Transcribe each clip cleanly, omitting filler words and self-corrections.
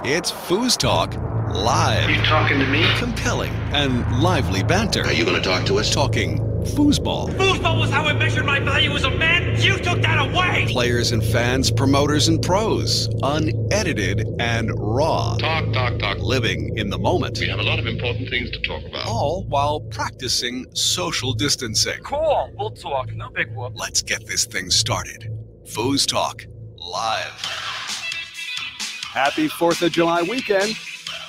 It's FoosTalk Live. You talking to me? Compelling and lively banter. Are you going to talk to us? Talking foosball. Foosball was how I measured my value as a man. You took that away. Players and fans, promoters and pros. Unedited and raw. Talk. Living in the moment. We have a lot of important things to talk about. All while practicing social distancing. Cool. We'll talk. No big whoop. Let's get this thing started. FoosTalk Live. Happy 4th of July weekend.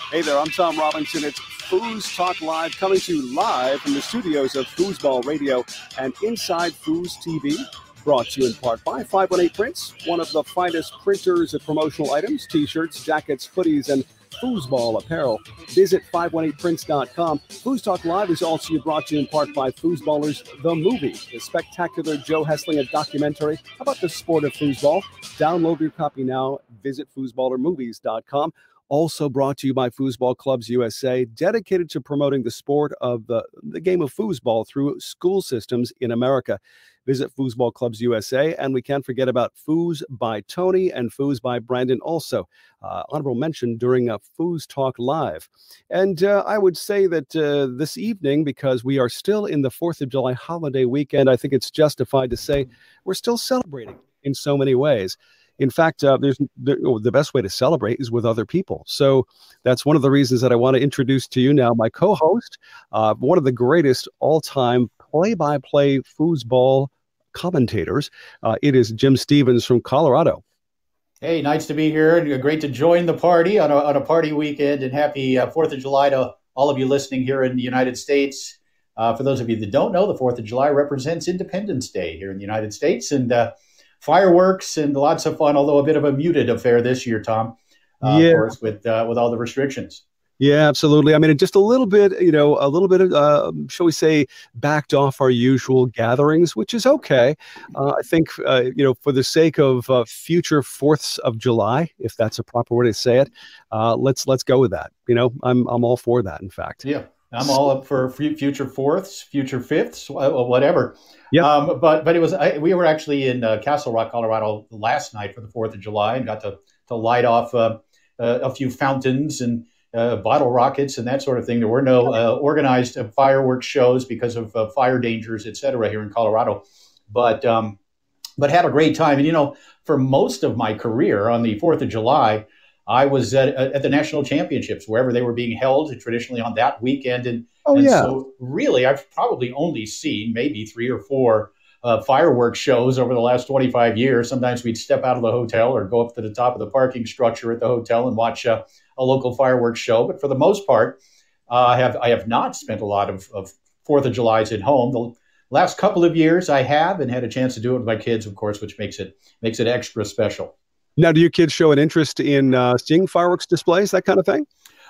Hey there, I'm Tom Robinson. It's FoosTalk Live, coming to you live from the studios of Foosball Radio and Inside Foos TV. Brought to you in part by 518 Prints, one of the finest printers of promotional items, t-shirts, jackets, hoodies, and Foosball apparel. Visit 518prints.com. FoosTalk Live is also brought to you in part by Foosballers, the movie, the spectacular Joe Hesslinger documentary about the sport of foosball. Download your copy now. Visit foosballermovies.com. Also brought to you by Foosball Clubs USA, dedicated to promoting the sport of the game of foosball through school systems in America. Visit Foosball Clubs USA, and we can't forget about Foos by Tony and Foos by Brandon also. Honorable mention during a Foos Talk Live. And I would say that this evening, because we are still in the 4th of July holiday weekend, I think it's justified to say we're still celebrating in so many ways. In fact, the best way to celebrate is with other people. So that's one of the reasons that I want to introduce to you now my co-host, one of the greatest all-time play-by-play foosball commentators. It is Jim Stevens from Colorado. Hey, nice to be here, and great to join the party on a party weekend, and happy 4th of July to all of you listening here in the United States. For those of you that don't know, the 4th of July represents Independence Day here in the United States, and fireworks and lots of fun, although a bit of a muted affair this year, Tom, of course, with all the restrictions. Yeah, absolutely. I mean, just a little bit of, shall we say, backed off our usual gatherings, which is okay. I think, for the sake of future 4ths of July, if that's a proper way to say it, let's go with that. I'm all for that, in fact. Yeah, I'm all up for future 4ths, future 5ths, whatever. Yeah. But it was we were actually in Castle Rock, Colorado last night for the 4th of July, and got to light off a few fountains and bottle rockets and that sort of thing. There were no organized fireworks shows because of fire dangers, et cetera, here in Colorado. But had a great time. And, for most of my career on the 4th of July, I was at the national championships, wherever they were being held traditionally on that weekend. And so really, I've probably only seen maybe 3 or 4 fireworks shows over the last 25 years. Sometimes we'd step out of the hotel or go up to the top of the parking structure at the hotel and watch a local fireworks show. But for the most part, I have not spent a lot of 4th of July's at home. The last couple of years I have, and had a chance to do it with my kids, of course, which makes it extra special. Now, do your kids show an interest in seeing fireworks displays, that kind of thing?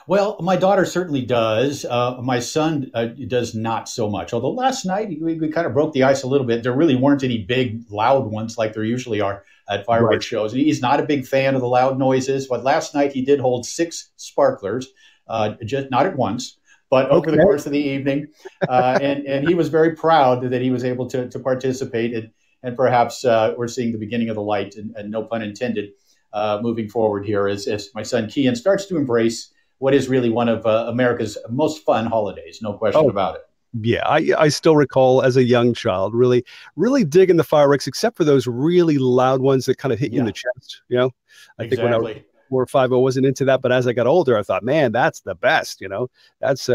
Well, my daughter certainly does. My son does not so much. Although last night we kind of broke the ice a little bit. There really weren't any big, loud ones like there usually are at fireworks shows. And he's not a big fan of the loud noises. But last night he did hold 6 sparklers, just not at once, but over the course of the evening. And he was very proud that he was able to participate. And perhaps we're seeing the beginning of the light, and no pun intended, moving forward here as my son Kian starts to embrace what is really one of America's most fun holidays, no question about it. Yeah, I still recall as a young child really digging the fireworks, except for those really loud ones that kind of hit you in the chest. I think when I was 4 or 5, I wasn't into that, but as I got older, I thought, man, that's the best. That's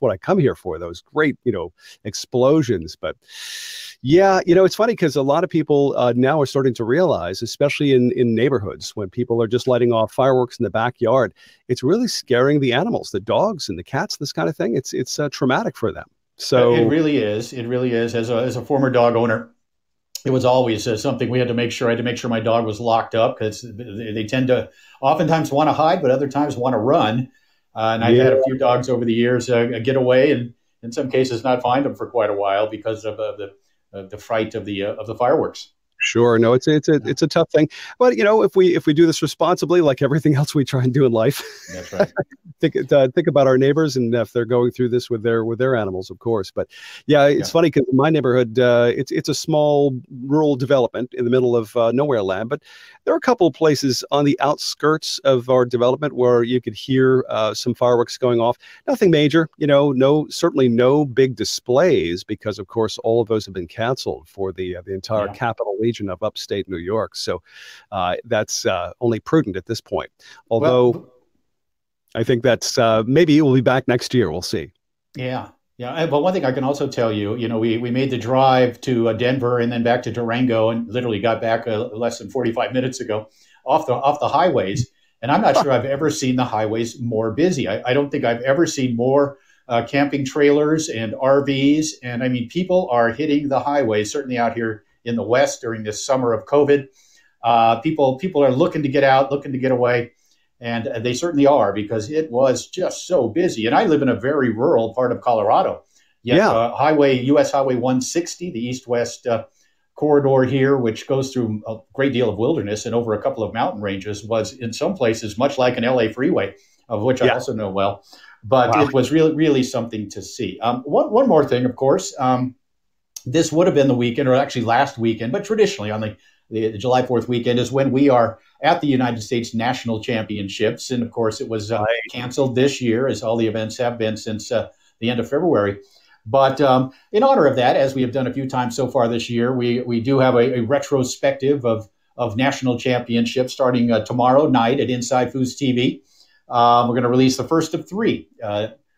what I come here for. Those great explosions. But yeah, it's funny because a lot of people now are starting to realize, especially in neighborhoods, when people are just lighting off fireworks in the backyard, it's really scaring the animals, the dogs and the cats, this kind of thing. It's traumatic for them. So it really is. It really is. As a former dog owner, it was always something we had to make sure. I had to make sure my dog was locked up because they tend to oftentimes want to hide, but other times want to run. And I've had a few dogs over the years get away, and in some cases not find them for quite a while because of the fright of the fireworks. Sure. No, it's a tough thing, but if we do this responsibly, like everything else we try and do in life, That's right. think about our neighbors and if they're going through this with their animals, of course. But yeah, it's funny because in my neighborhood, it's a small rural development in the middle of nowhere land, but there are a couple of places on the outskirts of our development where you could hear some fireworks going off. Nothing major, certainly no big displays because, of course, all of those have been canceled for the entire capital region of upstate New York. So that's only prudent at this point. Although I think that's maybe it will be back next year. We'll see. Yeah. Yeah. But one thing I can also tell you, we made the drive to Denver and then back to Durango and literally got back less than 45 minutes ago off the highways. And I'm not sure I've ever seen the highways more busy. I don't think I've ever seen more camping trailers and RVs. And I mean, people are hitting the highways, certainly out here in the West during this summer of COVID. People are looking to get out, looking to get away. And they certainly are, because it was just so busy. And I live in a very rural part of Colorado. Yet, US Highway 160, the east-west corridor here, which goes through a great deal of wilderness and over a couple of mountain ranges, was in some places much like an LA freeway, of which I also know well. But it was really, really something to see. One more thing, of course. This would have been the weekend, or actually last weekend, but traditionally on the July 4th weekend is when we are at the United States National Championships. And of course, it was canceled this year, as all the events have been since the end of February. But in honor of that, as we have done a few times so far this year, we do have a retrospective of national championships starting tomorrow night at Inside Foos TV. We're going to release the first of three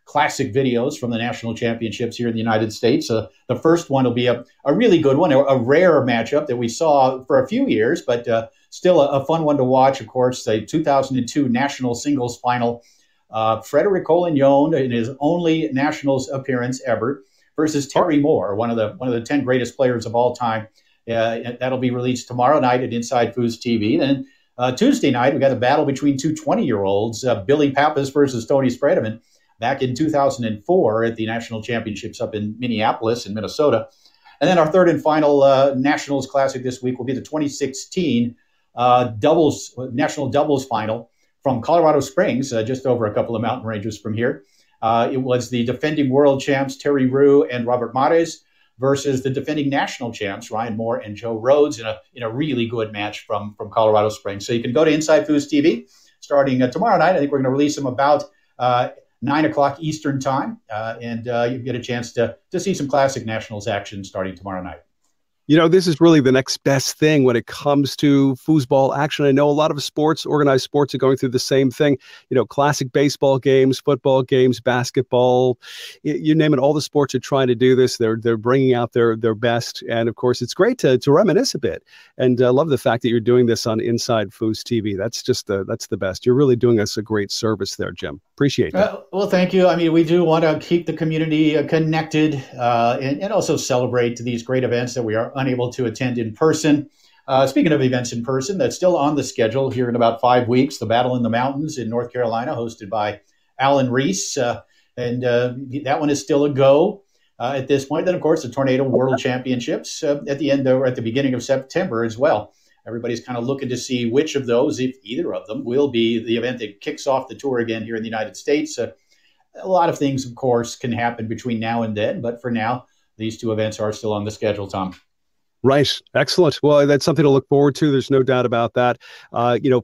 classic videos from the national championships here in the United States. The first one will be a really good one, a rare matchup that we saw for a few years, but still a fun one to watch. Of course, the 2002 national singles final, Frederic Collignon in his only nationals appearance ever versus Terry Moore, one of the 10 greatest players of all time. That'll be released tomorrow night at Inside Foos TV. Then Tuesday night, we got a battle between two 20-year-olds, Billy Pappas versus Tony Spredeman, back in 2004 at the national championships up in Minneapolis in Minnesota. And then our third and final Nationals Classic this week will be the 2016 national doubles final from Colorado Springs, just over a couple of mountain ranges from here. It was the defending world champs Terry Roux and Robert Mares versus the defending national champs Ryan Moore and Joe Rhodes in a really good match from Colorado Springs. So you can go to Inside Foos TV starting tomorrow night. I think we're going to release them about 9 o'clock Eastern time, and you get a chance to see some classic nationals action starting tomorrow night. This is really the next best thing when it comes to foosball action. I know a lot of organized sports are going through the same thing. Classic baseball games, football games, basketball, you name it. All the sports are trying to do this. They're bringing out their best. And of course, it's great to reminisce a bit. And I love the fact that you're doing this on Inside Foos TV. That's just that's the best. You're really doing us a great service there, Jim. Appreciate that. Well, thank you. I mean, we do want to keep the community connected and also celebrate these great events that we are unable to attend in person. Speaking of events in person, that's still on the schedule here in about 5 weeks. The Battle in the Mountains in North Carolina, hosted by Alan Reese. And that one is still a go at this point. Then, of course, the Tornado World Championships at the beginning of September as well. Everybody's kind of looking to see which of those, if either of them, will be the event that kicks off the tour again here in the United States. A lot of things, of course, can happen between now and then. But for now, these two events are still on the schedule, Tom. Right. Excellent. Well, that's something to look forward to. There's no doubt about that.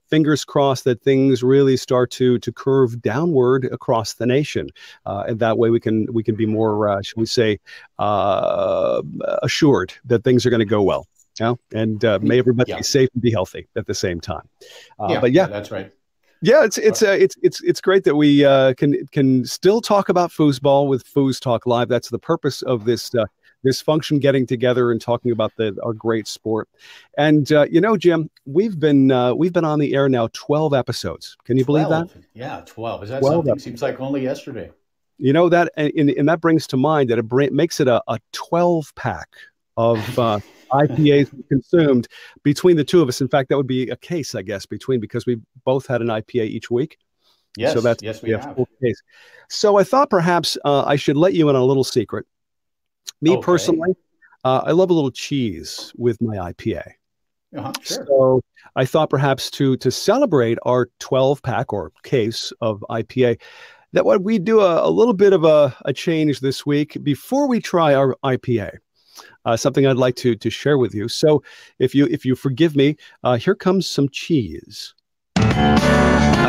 Fingers crossed that things really start to curve downward across the nation. And that way we can be more, shall we say, assured that things are going to go well. And may everybody be safe and be healthy at the same time. But that's right. Yeah, it's great that we can still talk about foosball with FoosTalk Live. That's the purpose of this function, getting together and talking about our great sport. And Jim, we've been on the air now 12 episodes. Can you believe that? Yeah, 12. Is that 12 something? Episodes. Seems like only yesterday. That and that brings to mind that it makes it a 12 pack of IPAs consumed between the two of us. In fact, that would be a case, I guess, because we both had an IPA each week. Yes, so that's we have. Full case. So I thought perhaps I should let you in on a little secret. Me personally, I love a little cheese with my IPA. Sure. So I thought perhaps to celebrate our 12-pack or case of IPA, that what we do a little bit of a change this week before we try our IPA. Something I'd like to share with you. So if you forgive me, here comes some cheese.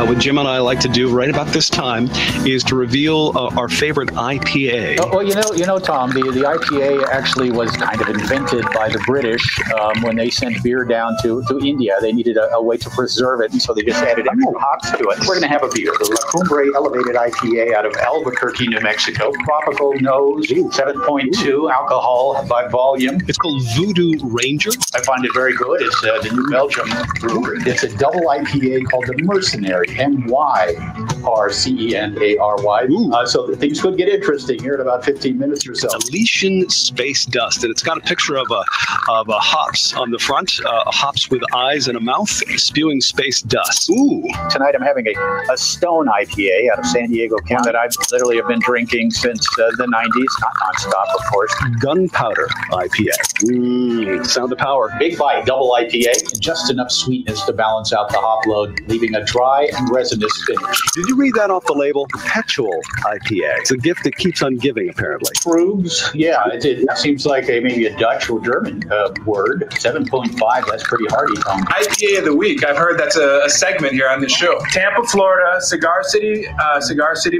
What Jim and I like to do right about this time is to reveal our favorite IPA. Well, Tom, the IPA actually was kind of invented by the British when they sent beer down to India. They needed a way to preserve it, and so they just added extra hops to it. We're going to have a beer, the La Cumbre Elevated IPA out of Albuquerque, New Mexico. Tropical nose, 7.2 alcohol by volume. It's called Voodoo Ranger. I find it very good. It's the New Belgium brewery. It's a double IPA called the Mercenary, MYRCENARY. So things could get interesting here in about 15 minutes or so. Elysian Space Dust, and it's got a picture of a hops on the front, hops with eyes and a mouth, spewing space dust. Ooh! Tonight I'm having a Stone IPA out of San Diego County that I literally have been drinking since the 90s, not nonstop, of course. Gunpowder IPA. Sound of power. Big bite, double IPA, just enough sweetness to balance out the hop load, leaving a dry and resinous finish. Did you read that off the label? Perpetual IPA. It's a gift that keeps on giving, apparently. Roux, yeah, it seems like maybe a Dutch or German word. 7.5, that's pretty hardy, Tom. IPA of the week. I've heard that's a segment here on the show. Tampa, Florida, Cigar City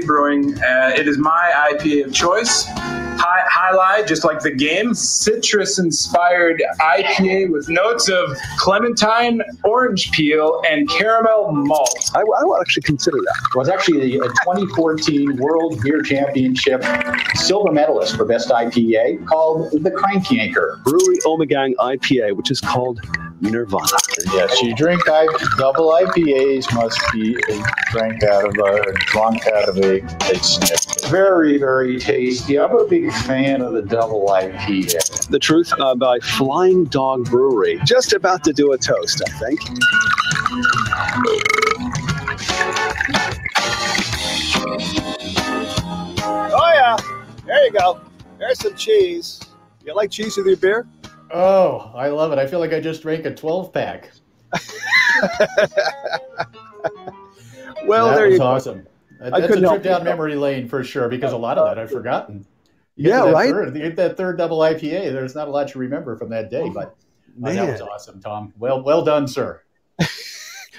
Brewing. It is my IPA of choice. Highlight, just like the game, citrus-inspired IPA with notes of clementine, orange peel, and caramel malt. I would actually consider that. It was actually a 2014 World Beer Championship silver medalist for Best IPA called the Crank Yanker. Brewery Omegang IPA, which is called Nirvana. Yes, you drink double IPAs must be drunk out of a sniff. Very, very tasty. I'm a big fan of the double IPA. The Truth by Flying Dog Brewery. Just about to do a toast, I think. Oh, yeah. There you go. There's some cheese. You like cheese with your beer? Oh, I love it. I feel like I just drank a 12-pack. Well, there you go. Awesome. That's a trip down memory lane for sure, because a lot of that I've forgotten. Yeah, right? You get that third double IPA, there's not a lot to remember from that day, but that was awesome, Tom. Well done, sir.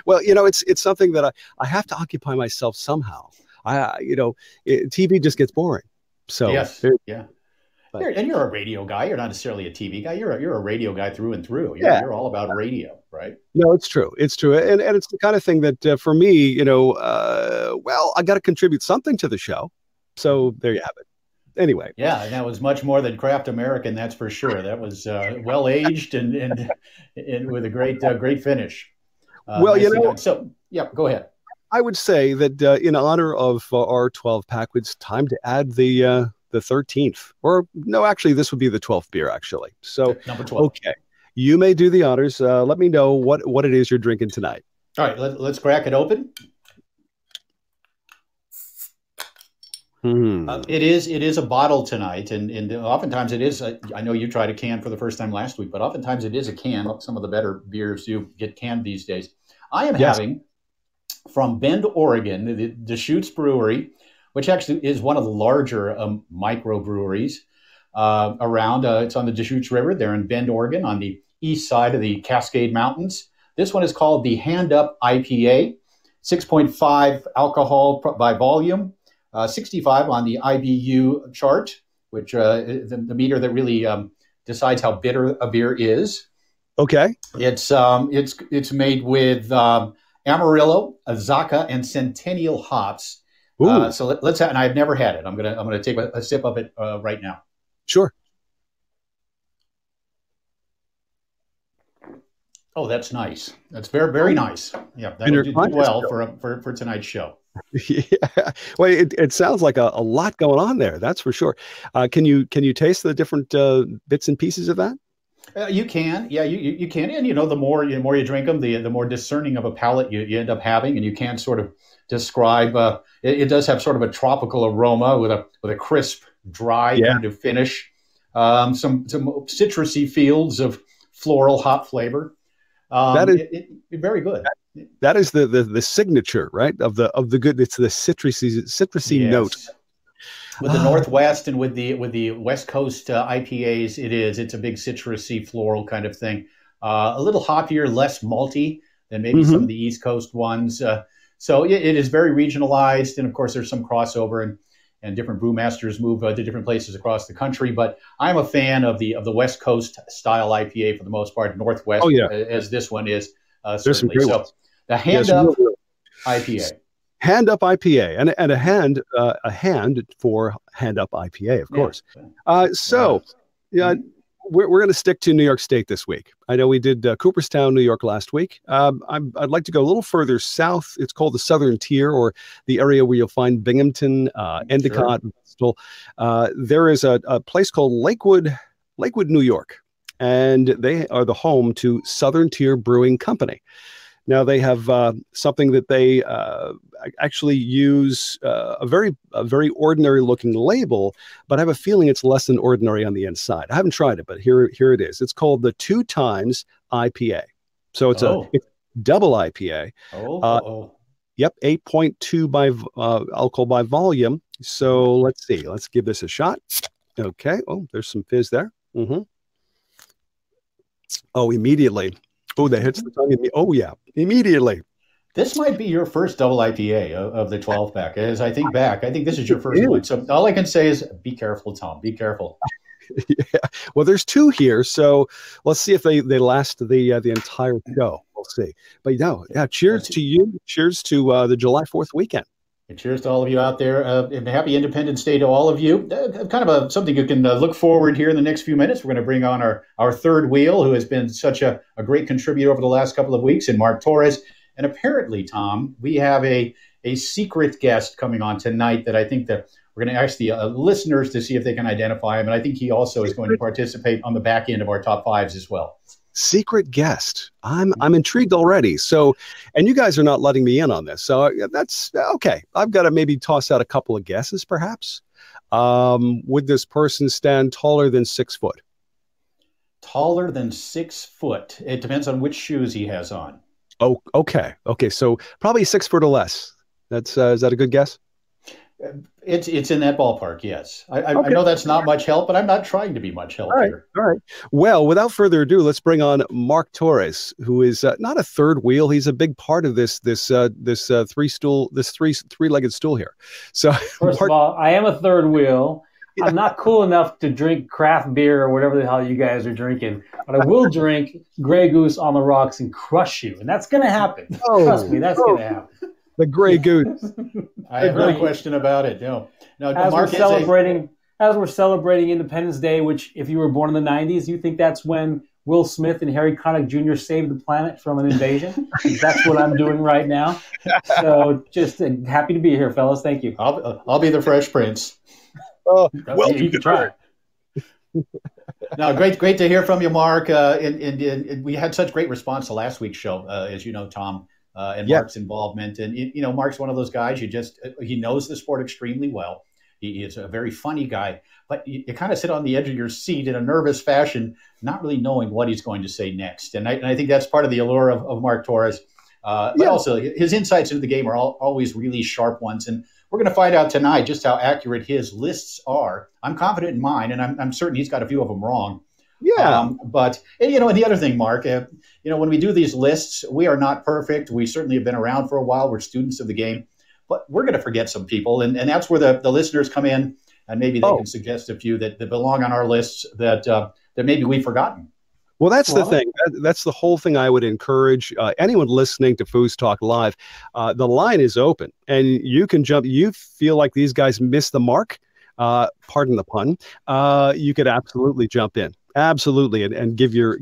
Well, it's something that I have to occupy myself somehow. TV just gets boring. So yes, yeah. And you're a radio guy. You're not necessarily a TV guy. You're a radio guy through and through. You're all about radio, right? No, it's true. It's true. And it's the kind of thing that for me, I got to contribute something to the show. So there you have it. Anyway. Yeah, and that was much more than Craft American, that's for sure. That was well aged and with a great finish. So yeah, go ahead. I would say that in honor of our 12-pack, it's time to add the 13th, or no, actually, this would be the 12th beer, actually. So number 12. Okay, you may do the honors. Let me know what it is you're drinking tonight. All right, let's crack it open. It is a bottle tonight, and oftentimes it is. I know you tried a can for the first time last week, but oftentimes it is a can. Some of the better beers do get canned these days. I am having from Bend, Oregon, the Deschutes Brewery, which actually is one of the larger microbreweries around. It's on the Deschutes River. They're in Bend, Oregon, on the east side of the Cascade Mountains. This one is called the Hand Up IPA, 6.5 alcohol by volume. 65 on the IBU chart, which the meter that really decides how bitter a beer is. Okay. It's made with Amarillo, Azacca, and Centennial hops. So let's have, and I've never had it. I'm gonna take a sip of it right now. Sure. Oh, that's nice. That's very, very nice. Yeah, that would do well for tonight's show. Yeah. Well, it sounds like a lot going on there. That's for sure. Can you taste the different bits and pieces of that? You can. Yeah, you can. And the more you drink them, the more discerning of a palate you end up having, and you can sort of describe. It does have sort of a tropical aroma with a crisp, dry kind of finish. Some citrusy fields of floral hop flavor. That is very good. That is the signature, right, of the good. It's the citrusy note. With the Northwest and with the West Coast IPAs, it's a big citrusy floral kind of thing. A little hoppier, less malty than maybe some of the East Coast ones. So it is very regionalized, and of course there's some crossover and different brewmasters move to different places across the country. But I'm a fan of the West Coast style IPA for the most part, Northwest, as this one is certainly. So the Hand Up IPA. Hand Up IPA, and a hand for Hand Up IPA, of course. We're going to stick to New York State this week. I know we did Cooperstown, New York last week. I'd like to go a little further south. It's called the Southern Tier, or the area where you'll find Binghamton, Endicott, Bristol. There is a place called Lakewood, New York, and they are the home to Southern Tier Brewing Company. Now they have something that they actually use a very ordinary looking label, but I have a feeling it's less than ordinary on the inside. I haven't tried it, but here it is. It's called the Two Times Ipa. So it's it's double IPA. Yep, 8.2 by alcohol by volume. So let's see. Let's give this a shot. Okay. Oh, there's some fizz there. Oh, immediately. Oh, that hits the tongue. Oh, yeah, immediately. This might be your first double IPA of the 12 pack. As I think back, I think this is your first one. So all I can say is be careful, Tom. Be careful. Yeah. Well, there's two here, so let's see if they last the entire show. We'll see. But cheers to you. Cheers to the July 4th weekend. And cheers to all of you out there, and happy Independence Day to all of you. Kind of something you can look forward here in the next few minutes. We're going to bring on our third wheel, who has been such a great contributor over the last couple of weeks, and Marc Torres. And apparently, Tom, we have a secret guest coming on tonight that I think that we're going to ask the listeners to see if they can identify him. And I think he also is going to participate on the back end of our top fives as well. Secret guest. I'm intrigued already. So, and you guys are not letting me in on this. So that's okay. I've got to maybe toss out a couple of guesses, perhaps. Would this person stand taller than 6 foot? Taller than 6 foot. It depends on which shoes he has on. Oh, okay. Okay. So probably 6 foot or less. That's is that a good guess? It's in that ballpark, yes. I know that's not much help, but I'm not trying to be much help here. All right. Well, without further ado, let's bring on Marc Torres, who is not a third wheel. He's a big part of this three-legged stool here. So first of all, I am a third wheel. I'm not cool enough to drink craft beer or whatever the hell you guys are drinking, but I will drink Grey Goose on the rocks and crush you, and that's going to happen. Trust me, that's going to happen. The Grey Goose. I have no question about it. No, as we're celebrating Independence Day, which if you were born in the 90s, you think that's when Will Smith and Harry Connick Jr. saved the planet from an invasion? That's what I'm doing right now. So just happy to be here, fellas. Thank you. I'll be the Fresh Prince. Well, you can try. No, great to hear from you, Marc. And we had such great response to last week's show, as you know, Tom. And Marc's involvement. And, Marc's one of those guys, he knows the sport extremely well. He is a very funny guy, but you kind of sit on the edge of your seat in a nervous fashion, not really knowing what he's going to say next. And I think that's part of the allure of Marc Torres. But also his insights into the game are always really sharp ones. And we're going to find out tonight just how accurate his lists are. I'm confident in mine, and I'm certain he's got a few of them wrong. Yeah. But, and the other thing, Marc, when we do these lists, we are not perfect. We certainly have been around for a while. We're students of the game, but we're going to forget some people. And that's where the listeners come in, and maybe they can suggest a few that belong on our lists that maybe we've forgotten. Well, that's the thing. That's the whole thing I would encourage anyone listening to FoosTalk Live. The line is open, and you can jump. You feel like these guys missed the mark, pardon the pun. You could absolutely jump in. Absolutely, and give your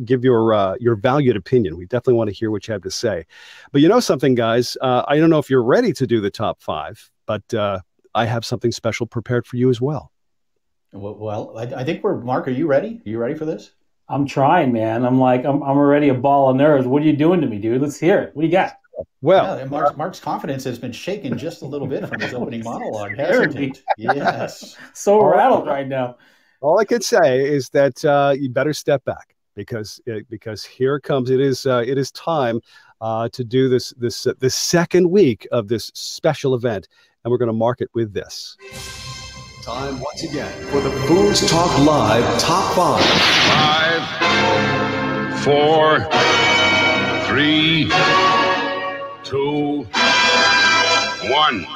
valued opinion. We definitely want to hear what you have to say. But you know something, guys? I don't know if you're ready to do the top 5, but I have something special prepared for you as well. Well, I think Marc, are you ready? Are you ready for this? I'm trying, man. I'm already a ball of nerves. What are you doing to me, dude? Let's hear it. What do you got? Well, Marc's confidence has been shaken just a little bit from his opening monologue, hasn't it? Yes. So rattled right now. All I could say is that you better step back. because here it comes. It is time to do this second week of this special event, and we're going to mark it with this. Time once again for the FoosTalk Live Top 5. 5, 4, 3, 2, 1.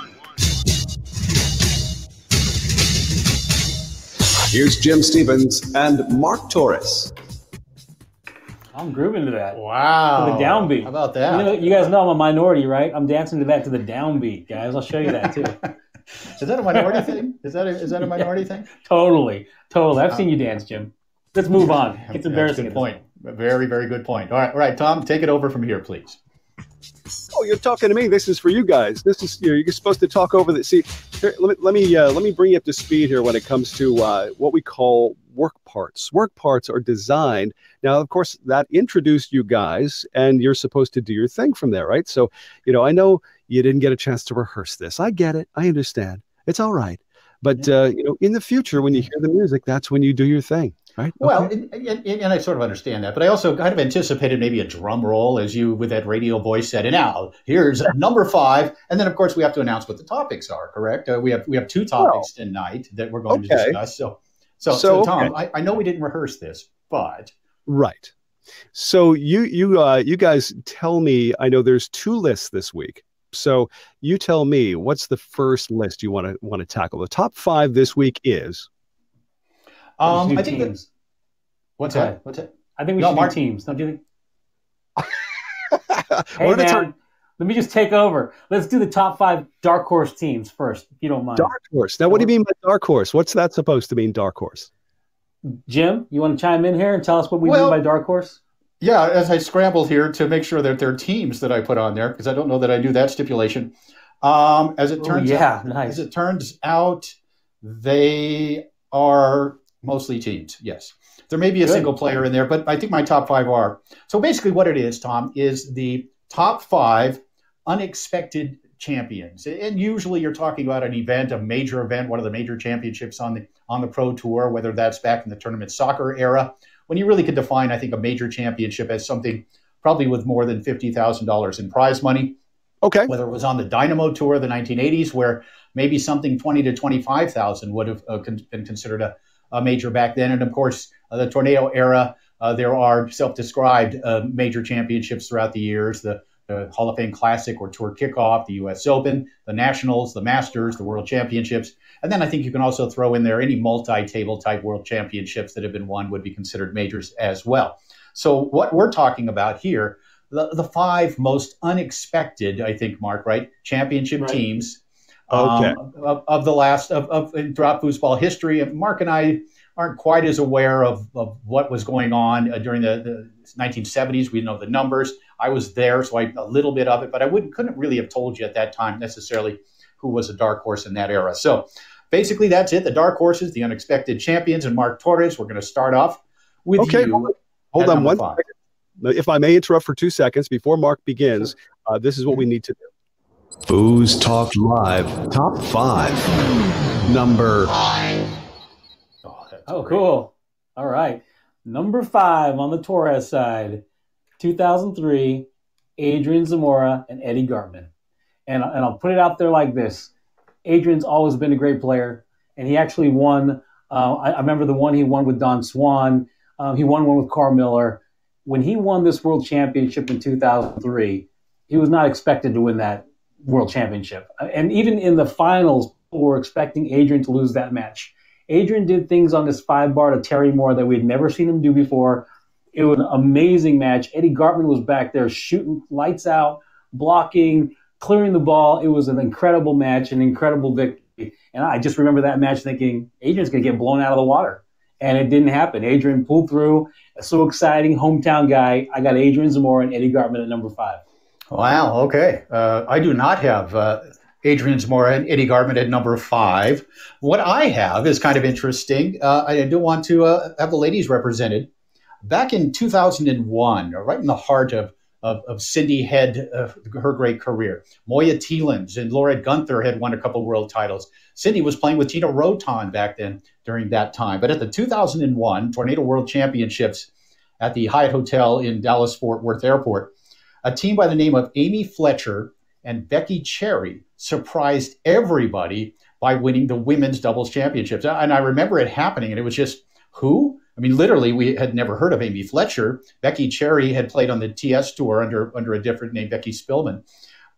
Here's Jim Stevens and Marc Torres. I'm grooving to that. Wow. To the downbeat. How about that? You guys know I'm a minority, right? I'm dancing to that to the downbeat, guys. I'll show you that too. Is that a minority thing? Is that a minority thing? Totally. I've seen you dance, Jim. Let's move on. It's embarrassing. Good point. Very, very good point. All right, Tom, take it over from here, please. Oh, you're talking to me. This is for you guys. This is you're supposed to talk over the. See, here, let me bring you up to speed here when it comes to what we call work parts. Work parts are designed. Now, of course, that introduced you guys, and you're supposed to do your thing from there, right? So, I know you didn't get a chance to rehearse this. I get it. I understand. It's all right. But in the future, when you hear the music, that's when you do your thing. Right. Well, and I sort of understand that, but I also kind of anticipated maybe a drum roll as you, with that radio voice, said, and now here's number 5. And then, of course, we have to announce what the topics are, correct? We have 2 topics tonight that we're going to discuss. So Tom, I know we didn't rehearse this, but. Right. So you guys tell me, I know there's 2 lists this week. So you tell me, what's the first list you want to tackle? The top 5 this week is. I think teams. What's that? I think we should do teams. Don't you think? Hey, man, let me just take over. Let's do the top 5 dark horse teams first, if you don't mind. Dark horse. Now, what do you mean by dark horse? What's that supposed to mean, dark horse? Jim, you want to chime in here and tell us what we mean by dark horse? Yeah, as I scrambled here to make sure that there are teams that I put on there, because I don't know that I knew that stipulation. As it turns out, they are mostly teams, yes. There may be a single player in there, but I think my top 5 are. So basically what it is, Tom, is the top 5 unexpected champions. And usually you're talking about an event, a major event, one of the major championships on the Pro Tour, whether that's back in the tournament soccer era, when you really could define, I think, a major championship as something probably with more than $50,000 in prize money. Okay. Whether it was on the Dynamo Tour of the 1980s, where maybe something 20 to 25,000 would have been considered a major back then. And of course, the Tornado era, there are self-described major championships throughout the years, the Hall of Fame Classic or Tour Kickoff, the U.S. Open, the Nationals, the Masters, the World Championships. And then I think you can also throw in there any multi-table type World Championships that have been won would be considered majors as well. So what we're talking about here, the 5 most unexpected, I think, Mark, right? Championship teams. Of the last of throughout foosball history. And Mark and I aren't quite as aware of what was going on during the 1970s. We know the numbers. I was there, so a little bit of it, but I couldn't really have told you at that time necessarily who was a dark horse in that era. So basically, that's it. The dark horses, the unexpected champions, and Marc Torres. We're going to start off with you. Hold on one second. If I may interrupt for 2 seconds before Mark begins, this is what we need to do. FoosTalk Live Top 5. Number. Oh, cool. All right. Number 5 on the Torres side, 2003, Adrian Zamora and Eddie Gartman. And I'll put it out there like this. Adrian's always been a great player, and he actually won. I remember the one he won with Don Swan. He won one with Carl Miller. When he won this world championship in 2003, he was not expected to win that world championship. And even in the finals, people were expecting Adrian to lose that match. Adrian did things on this 5-bar to Terry Moore that we had never seen him do before. It was an amazing match. Eddie Gartman was back there shooting lights out, blocking, clearing the ball. It was an incredible match, an incredible victory. And I just remember that match thinking, Adrian's going to get blown out of the water. And it didn't happen. Adrian pulled through. So exciting, hometown guy. I got Adrian Zamora and Eddie Gartman at number 5. Wow, okay. I do not have Adrian Zamora and Eddie Gartman at number 5. What I have is kind of interesting. I do want to have the ladies represented. Back in 2001, right in the heart of Cindy had her great career, Moya Thielens and Laura Gunther had won a couple world titles. Cindy was playing with Tina Roton back then during that time. But at the 2001 Tornado World Championships, at the Hyatt Hotel in Dallas-Fort Worth Airport. A team by the name of Amy Fletcher and Becky Cherry surprised everybody by winning the women's doubles championships. And I remember it happening, and it was just, who? I mean, literally, we had never heard of Amy Fletcher. Becky Cherry had played on the TS tour under a different name, Becky Spillman.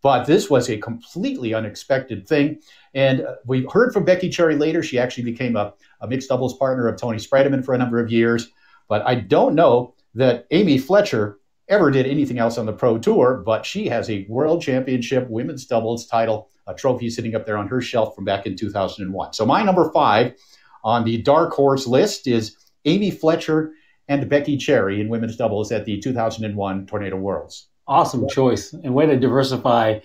But this was a completely unexpected thing. And we heard from Becky Cherry later. She actually became a mixed doubles partner of Tony Spredeman for a number of years. But I don't know that Amy Fletcher ever did anything else on the pro tour, but she has a world championship women's doubles title, a trophy sitting up there on her shelf from back in 2001. So my number 5 on the dark horse list is Amy Fletcher and Becky Cherry in women's doubles at the 2001 Tornado Worlds. Awesome choice and way to diversify.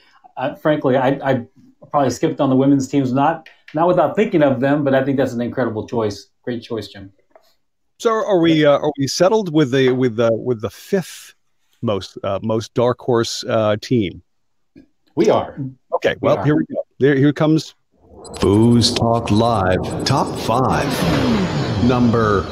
Frankly, I probably skipped on the women's teams, not without thinking of them, but I think that's an incredible choice. Great choice, Jim. So are we settled with the 5th most dark horse team? We are. Okay, well, here we go. Here comes FoosTalk Live Top 5. Number.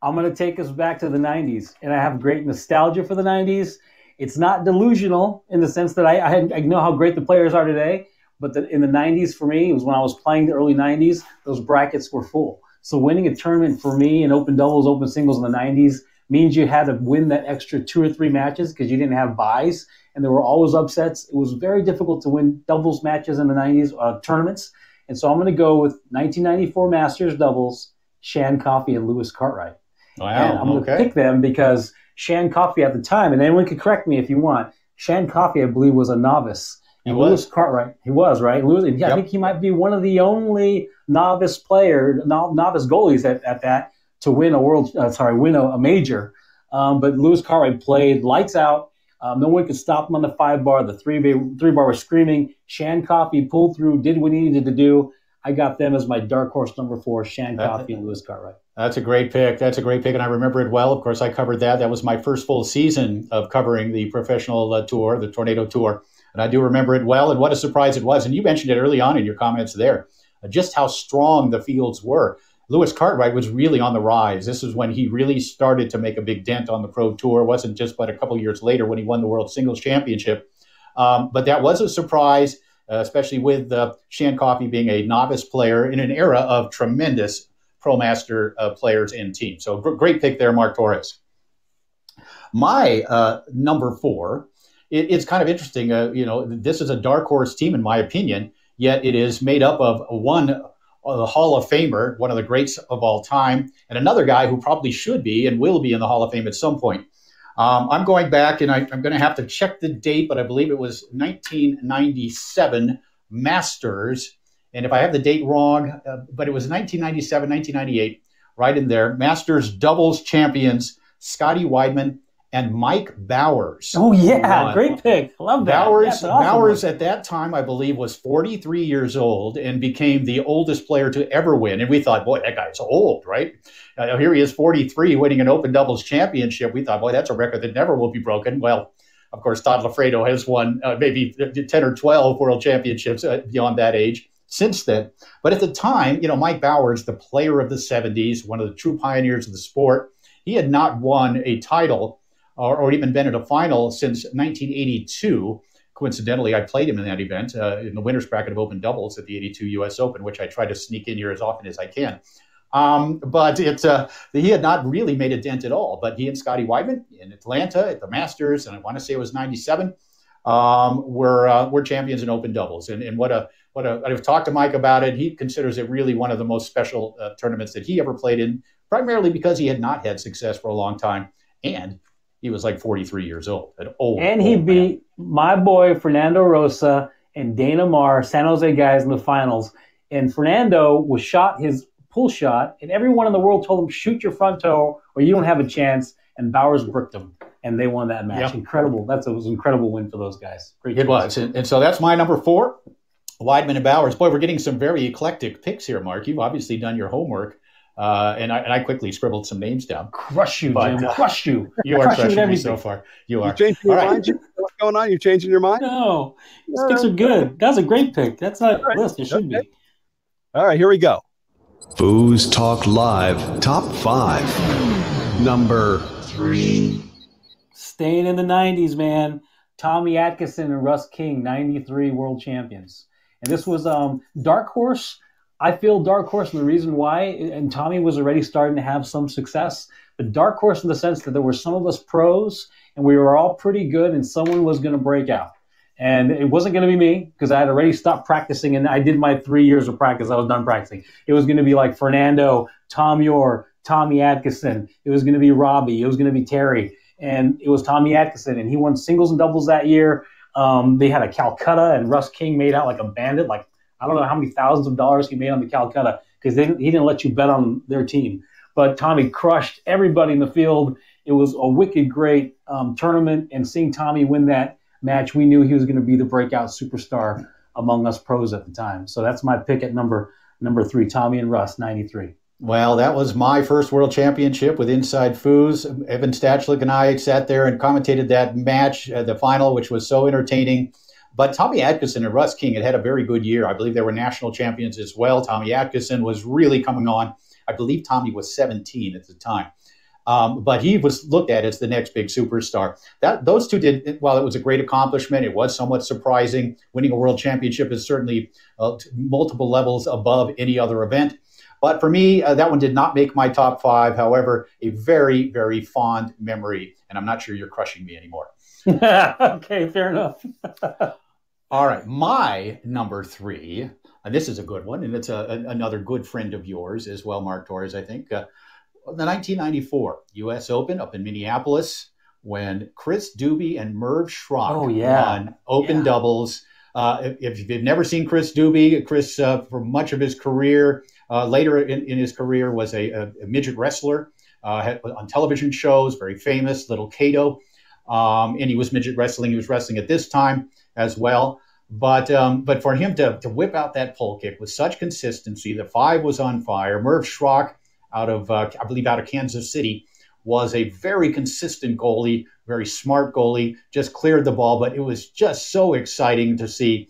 I'm going to take us back to the 90s, and I have great nostalgia for the 90s. It's not delusional in the sense that I know how great the players are today, but in the 90s for me, it was when I was playing the early 90s, those brackets were full. So winning a tournament for me in open doubles, open singles in the 90s means you had to win that extra 2 or 3 matches because you didn't have buys, and there were always upsets. It was very difficult to win doubles matches in the 90s tournaments. And so I'm going to go with 1994 Masters doubles, Shan Coffey and Lewis Cartwright. Wow, and I'm going to pick them because Shan Coffey at the time, and anyone can correct me if you want, Shan Coffey, I believe, was a novice. And Lewis Cartwright, he was, right? I think he might be one of the only novice goalies at that to win a major. But Lewis Cartwright played lights out. No one could stop him on the 5-bar. The 3-bar was screaming. Shan Coffey pulled through, did what he needed to do. I got them as my dark horse number 4, Shan Coffey and Lewis Cartwright. That's a great pick. And I remember it well. Of course, I covered that. That was my first full season of covering the professional tour, the Tornado Tour. And I do remember it well. And what a surprise it was. And you mentioned it early on in your comments there, just how strong the fields were. Lewis Cartwright was really on the rise. This is when he really started to make a big dent on the pro tour. It wasn't just but a couple years later when he won the World Singles Championship. But that was a surprise, especially with Shan Coffey being a novice player in an era of tremendous ProMaster players and teams. So great pick there, Marc Torres. My number 4, it's kind of interesting. This is a dark horse team, in my opinion, yet it is made up of one Hall of Famer, one of the greats of all time, and another guy who probably should be and will be in the Hall of Fame at some point. I'm going back, and I'm going to have to check the date, but I believe it was 1997 Masters. And if I have the date wrong, but it was 1997, 1998, right in there. Masters doubles champions, Scotty Weidman and Mike Bowers. Oh, yeah. Great pick. Love that. Bowers at that time, I believe, was 43 years old and became the oldest player to ever win. And we thought, boy, that guy's old, right? Here he is, 43, winning an open doubles championship. We thought, boy, that's a record that never will be broken. Well, of course, Todd Lafredo has won maybe 10 or 12 world championships beyond that age since then. But at the time, Mike Bowers, the player of the 70s, one of the true pioneers of the sport, he had not won a title or even been in a final since 1982. Coincidentally, I played him in that event in the winner's bracket of open doubles at the 82 U.S. Open, which I try to sneak in here as often as I can. But he had not really made a dent at all. But he and Scotty Weidman in Atlanta at the Masters, and I want to say it was 97, were champions in open doubles. And I've talked to Mike about it. He considers it really one of the most special tournaments that he ever played in, primarily because he had not had success for a long time. And he was like 43 years old. And he beat my boy Fernando Rosa and Dana Marr, San Jose guys in the finals. And Fernando was shot his pull shot, and everyone in the world told him, shoot your front toe or you don't have a chance. And Bowers bricked him, and they won that match. Yep. Incredible. It was an incredible win for those guys. Great it was. And so that's my number 4, Weidman and Bowers. Boy, we're getting some very eclectic picks here, Mark. You've obviously done your homework. And I quickly scribbled some names down. Crush you, Jim. Crush you. You are crushing me so far. You are. You changing your mind? What's going on? You changing your mind? No. These picks are good. That's a great pick. That's not a list. It should be. All right, here we go. FoosTalk Live Top 5. Number 3. Staying in the 90s, man. Tommy Atkinson and Russ King, 93 world champions. And this was Dark Horse. I feel Dark Horse, and the reason why, and Tommy was already starting to have some success, but Dark Horse in the sense that there were some of us pros, and we were all pretty good, and someone was going to break out. And it wasn't going to be me, because I had already stopped practicing, and I did my 3 years of practice. I was done practicing. It was going to be like Fernando, Tom Yor, Tommy Atkinson. It was going to be Robbie. It was going to be Terry. And it was Tommy Atkinson, and he won singles and doubles that year. They had a Calcutta, and Russ King made out like a bandit. Like, I don't know how many thousands of dollars he made on the Calcutta, because he didn't let you bet on their team. But Tommy crushed everybody in the field. It was a wicked great tournament, and seeing Tommy win that match, we knew he was going to be the breakout superstar among us pros at the time. So that's my pick at number 3, Tommy and Russ, 93. Well, that was my first world championship with Inside Foos. Evan Stachlik and I sat there and commentated that match, the final, which was so entertaining. But Tommy Atkinson and Russ King had a very good year. I believe they were national champions as well. Tommy Atkinson was really coming on. I believe Tommy was 17 at the time. But he was looked at as the next big superstar. Those two did, while it was a great accomplishment, it was somewhat surprising. Winning a world championship is certainly multiple levels above any other event. But for me, that one did not make my top 5. However, a very, very fond memory. And I'm not sure you're crushing me anymore. Okay, fair enough. All right, my number 3, and this is a good one, and it's another good friend of yours as well, Marc Torres, I think. The 1994 U.S. Open up in Minneapolis, when Chris Doobie and Merv Schrock won open doubles. If you've never seen Chris Doobie, Chris, for much of his career, later in his career, was a midget wrestler on television shows, very famous, Little Cato. And he was midget wrestling. He was wrestling at this time as well. But for him to whip out that pole kick with such consistency, the 5 was on fire. Merv Schrock, out of Kansas City, was a very consistent goalie, very smart goalie, just cleared the ball. But it was just so exciting to see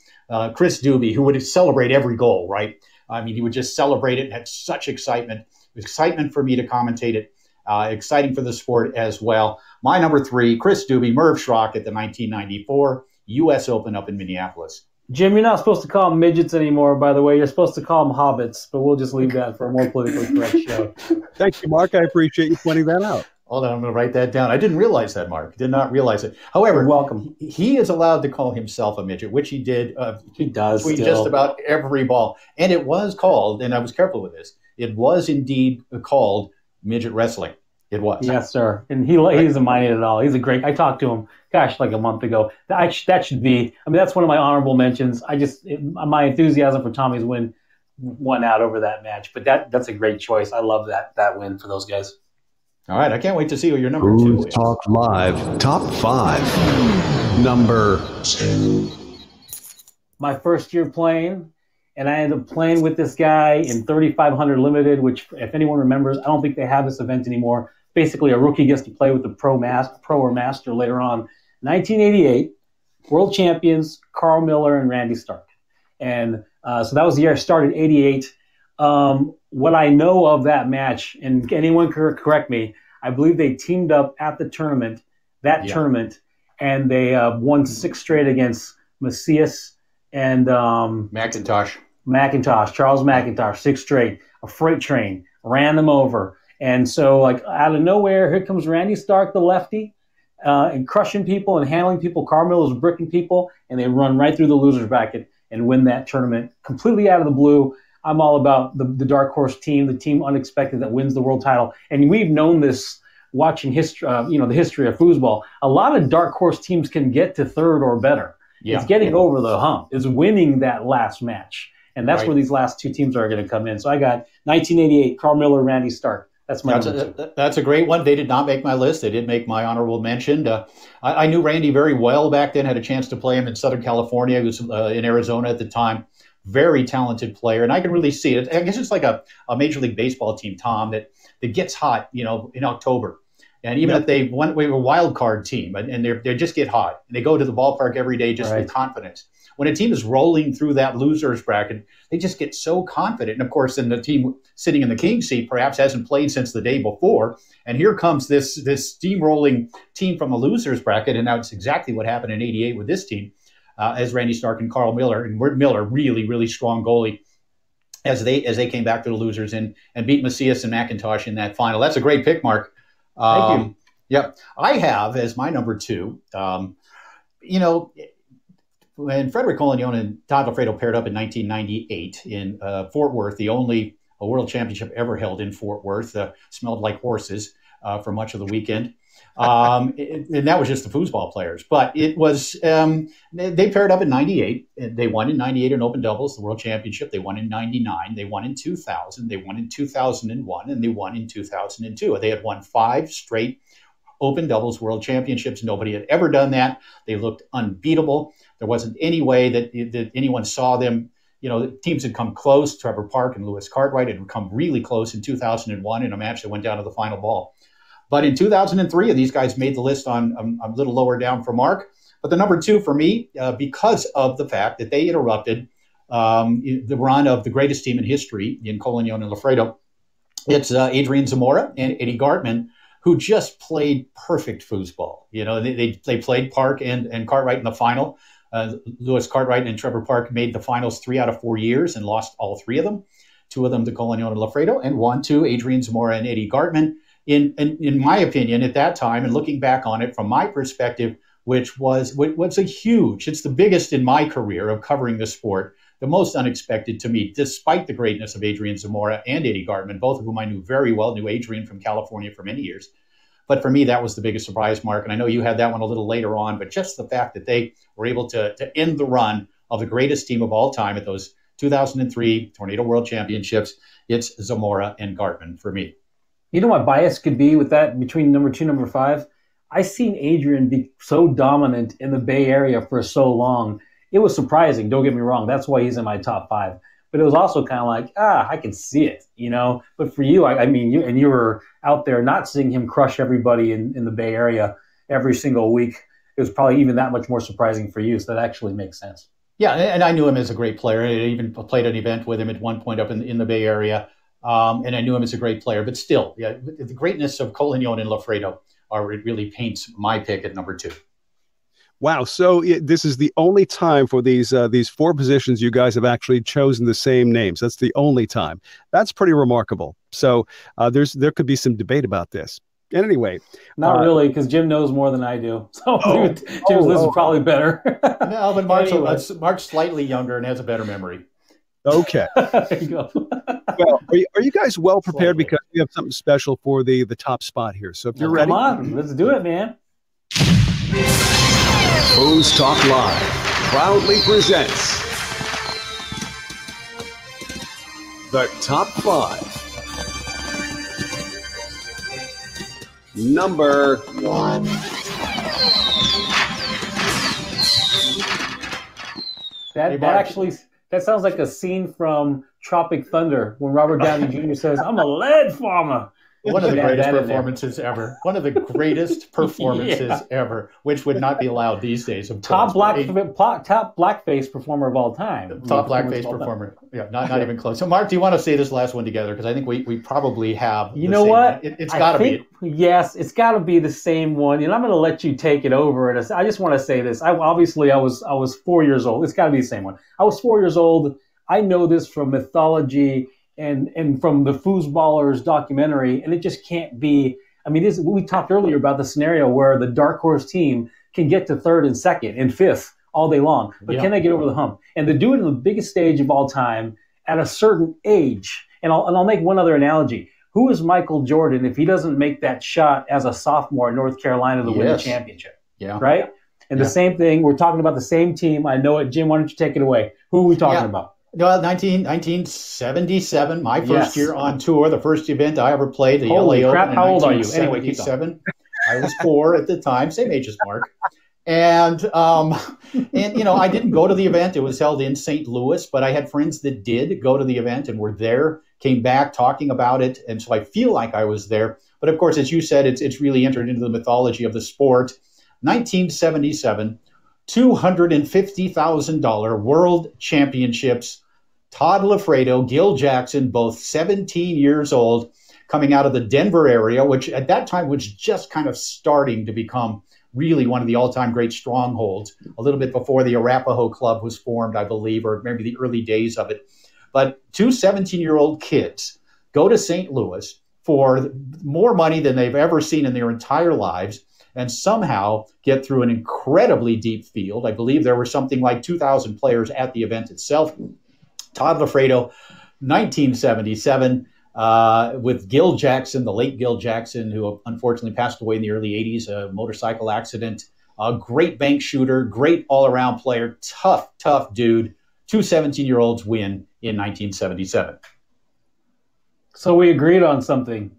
Chris Doobie, who would celebrate every goal, right? I mean, he would just celebrate it and had such excitement for me to commentate it. Exciting for the sport as well. My number 3, Chris Doobie, Merv Schrock at the 1994 U.S. Open up in Minneapolis. Jim, you're not supposed to call them midgets anymore, by the way. You're supposed to call them hobbits, but we'll just leave that for a more politically correct show. Thank you, Mark. I appreciate you pointing that out. Hold on, I'm going to write that down. I didn't realize that, Mark. Did not realize it. However, you're welcome. He is allowed to call himself a midget, which he did. He does between just about every ball. And it was called, and I was careful with this, it was indeed called midget wrestling. It was. Yes, sir. And he doesn't mind it at all. He's a great. I talked to him, like a month ago. That should be. I mean, that's one of my honorable mentions. My enthusiasm for Tommy's win won out over that match. But that's a great choice. I love that win for those guys. All right, I can't wait to see what your number 2 is. FoosTalk Live Top 5. Number 2. My first year playing. And I ended up playing with this guy in 3,500 Limited, which, if anyone remembers, I don't think they have this event anymore. Basically, a rookie gets to play with the pro or master later on. 1988, world champions, Carl Miller and Randy Stark. And so that was the year I started, 88. What I know of that match, and anyone can correct me, I believe they teamed up at the tournament, tournament, and they won 6 straight against Macias and McIntosh, Charles McIntosh, 6 straight, a freight train, ran them over. And so, like, out of nowhere, here comes Randy Stark, the lefty, and crushing people and handling people. Carl Miller's bricking people, and they run right through the loser's bracket and win that tournament completely out of the blue. I'm all about the dark horse team, the team unexpected that wins the world title. And we've known this watching history, the history of foosball. A lot of dark horse teams can get to 3rd or better. Yeah. It's getting over the hump. It's winning that last match. And that's where these last 2 teams are going to come in. So I got 1988, Carl Miller, Randy Stark. That's a great one. They did not make my list. They did make my honorable mention. I knew Randy very well back then, had a chance to play him in Southern California. He was in Arizona at the time. Very talented player. And I can really see it. I guess it's like a Major League Baseball team, Tom, that gets hot, in October. And even if we were a wild card team and they just get hot and they go to the ballpark every day just with confidence. When a team is rolling through that losers bracket, they just get so confident. And of course, then the team sitting in the king seat perhaps hasn't played since the day before. And here comes this steamrolling team from the losers bracket. And now it's exactly what happened in '88 with this team, as Randy Stark and Carl Miller. And Miller, really, really strong goalie, as they came back to the losers and beat Macias and McIntosh in that final. That's a great pick, Mark. Thank you. Yep. I have as my number 2, when Frederick Collignon and Todd Lafredo paired up in 1998 in Fort Worth, the only world championship ever held in Fort Worth, smelled like horses for much of the weekend. And that was just the foosball players. But it was, they paired up in 98. They won in 98 in open doubles, the world championship. They won in 99. They won in 2000. They won in 2001. And they won in 2002. They had won 5 straight open doubles world championships. Nobody had ever done that. They looked unbeatable. There wasn't any way that anyone saw them. The teams had come close. Trevor Park and Lewis Cartwright had come really close in 2001 in a match that went down to the final ball. But in 2003, these guys made the list on a little lower down for Mark. But the number 2 for me, because of the fact that they interrupted the run of the greatest team in history in Collignon and Lafredo, it's Adrian Zamora and Eddie Gartman, who just played perfect foosball. They played Park and Cartwright in the final. Lewis Cartwright and Trevor Park made the finals 3 out of 4 years and lost all 3 of them. 2 of them to Collignon and Lafredo, and 1 to Adrian Zamora and Eddie Gartman. In my opinion, at that time, and looking back on it from my perspective, which was a huge, it's the biggest in my career of covering the sport, the most unexpected to me, despite the greatness of Adrian Zamora and Eddie Gartman, both of whom I knew very well, knew Adrian from California for many years. But for me, that was the biggest surprise, Mark. And I know you had that one a little later on, but just the fact that they were able to end the run of the greatest team of all time at those 2003 Tornado World Championships, it's Zamora and Gartman for me. You know what bias could be with that between number 2 and number 5? I've seen Adrian be so dominant in the Bay Area for so long. It was surprising. Don't get me wrong. That's why he's in my top 5. But it was also kind of like, I can see it, But for you, I mean, you were out there not seeing him crush everybody in the Bay Area every single week. It was probably even that much more surprising for you. So that actually makes sense. Yeah, and I knew him as a great player. I even played an event with him at one point up in the Bay Area. And I knew him as a great player, but still, the greatness of Collignon and Lafredo it really paints my pick at number 2. Wow. So this is the only time for these 4 positions you guys have actually chosen the same names. That's the only time. That's pretty remarkable. So there could be some debate about this. And anyway. Not really, because Jim knows more than I do. So Jim's list is probably better. No, but Mark's slightly younger and has a better memory. Okay. There you go. Well, are you guys well prepared? Because we have something special for the top spot here. So if you're ready. Come on, let's do it, man. FoosTalk Live proudly presents the top 5. Number 1. That sounds like a scene from Tropic Thunder when Robert Downey Jr. says, "I'm a lead farmer." One of the greatest performances ever. One of the greatest performances ever, which would not be allowed these days. Top blackface performer of all time. Top blackface performer. Yeah, not even close. So, Mark, do you want to say this last one together? Because I think we probably have. You know what? It's got to be. Yes, it's got to be the same one. And I'm going to let you take it over. And I just want to say this. I was 4 years old. It's got to be the same one. I was 4 years old. I know this from mythology and from the Foosballers documentary, and it just can't be. I mean, we talked earlier about the scenario where the dark horse team can get to 3rd and 2nd and 5th all day long, but can they get over the hump? And to do it in the biggest stage of all time at a certain age, and I'll make one other analogy. Who is Michael Jordan if he doesn't make that shot as a sophomore in North Carolina to win the championship? Yeah. Right? And the same thing, we're talking about the same team. I know it. Jim, why don't you take it away? Who are we talking about? Well, 1977, my first year on tour, the first event I ever played, the LA Open. How old are you? Anyway, keep going. I was 4 at the time, same age as Mark. And I didn't go to the event. It was held in St. Louis, but I had friends that did go to the event and were there, came back talking about it. And so I feel like I was there. But of course, as you said, it's really entered into the mythology of the sport. 1977, $250,000 World Championships. Todd Lafredo, Gil Jackson, both 17 years old, coming out of the Denver area, which at that time was just kind of starting to become really one of the all-time great strongholds, a little bit before the Arapahoe Club was formed, I believe, or maybe the early days of it. But two 17-year-old kids go to St. Louis for more money than they've ever seen in their entire lives and somehow get through an incredibly deep field. I believe there were something like 2,000 players at the event itself. Todd Lafredo, 1977, with Gil Jackson, the late Gil Jackson, who unfortunately passed away in the early 80s, a motorcycle accident. A great bank shooter, great all-around player, tough dude. Two 17-year-olds win in 1977. So we agreed on something.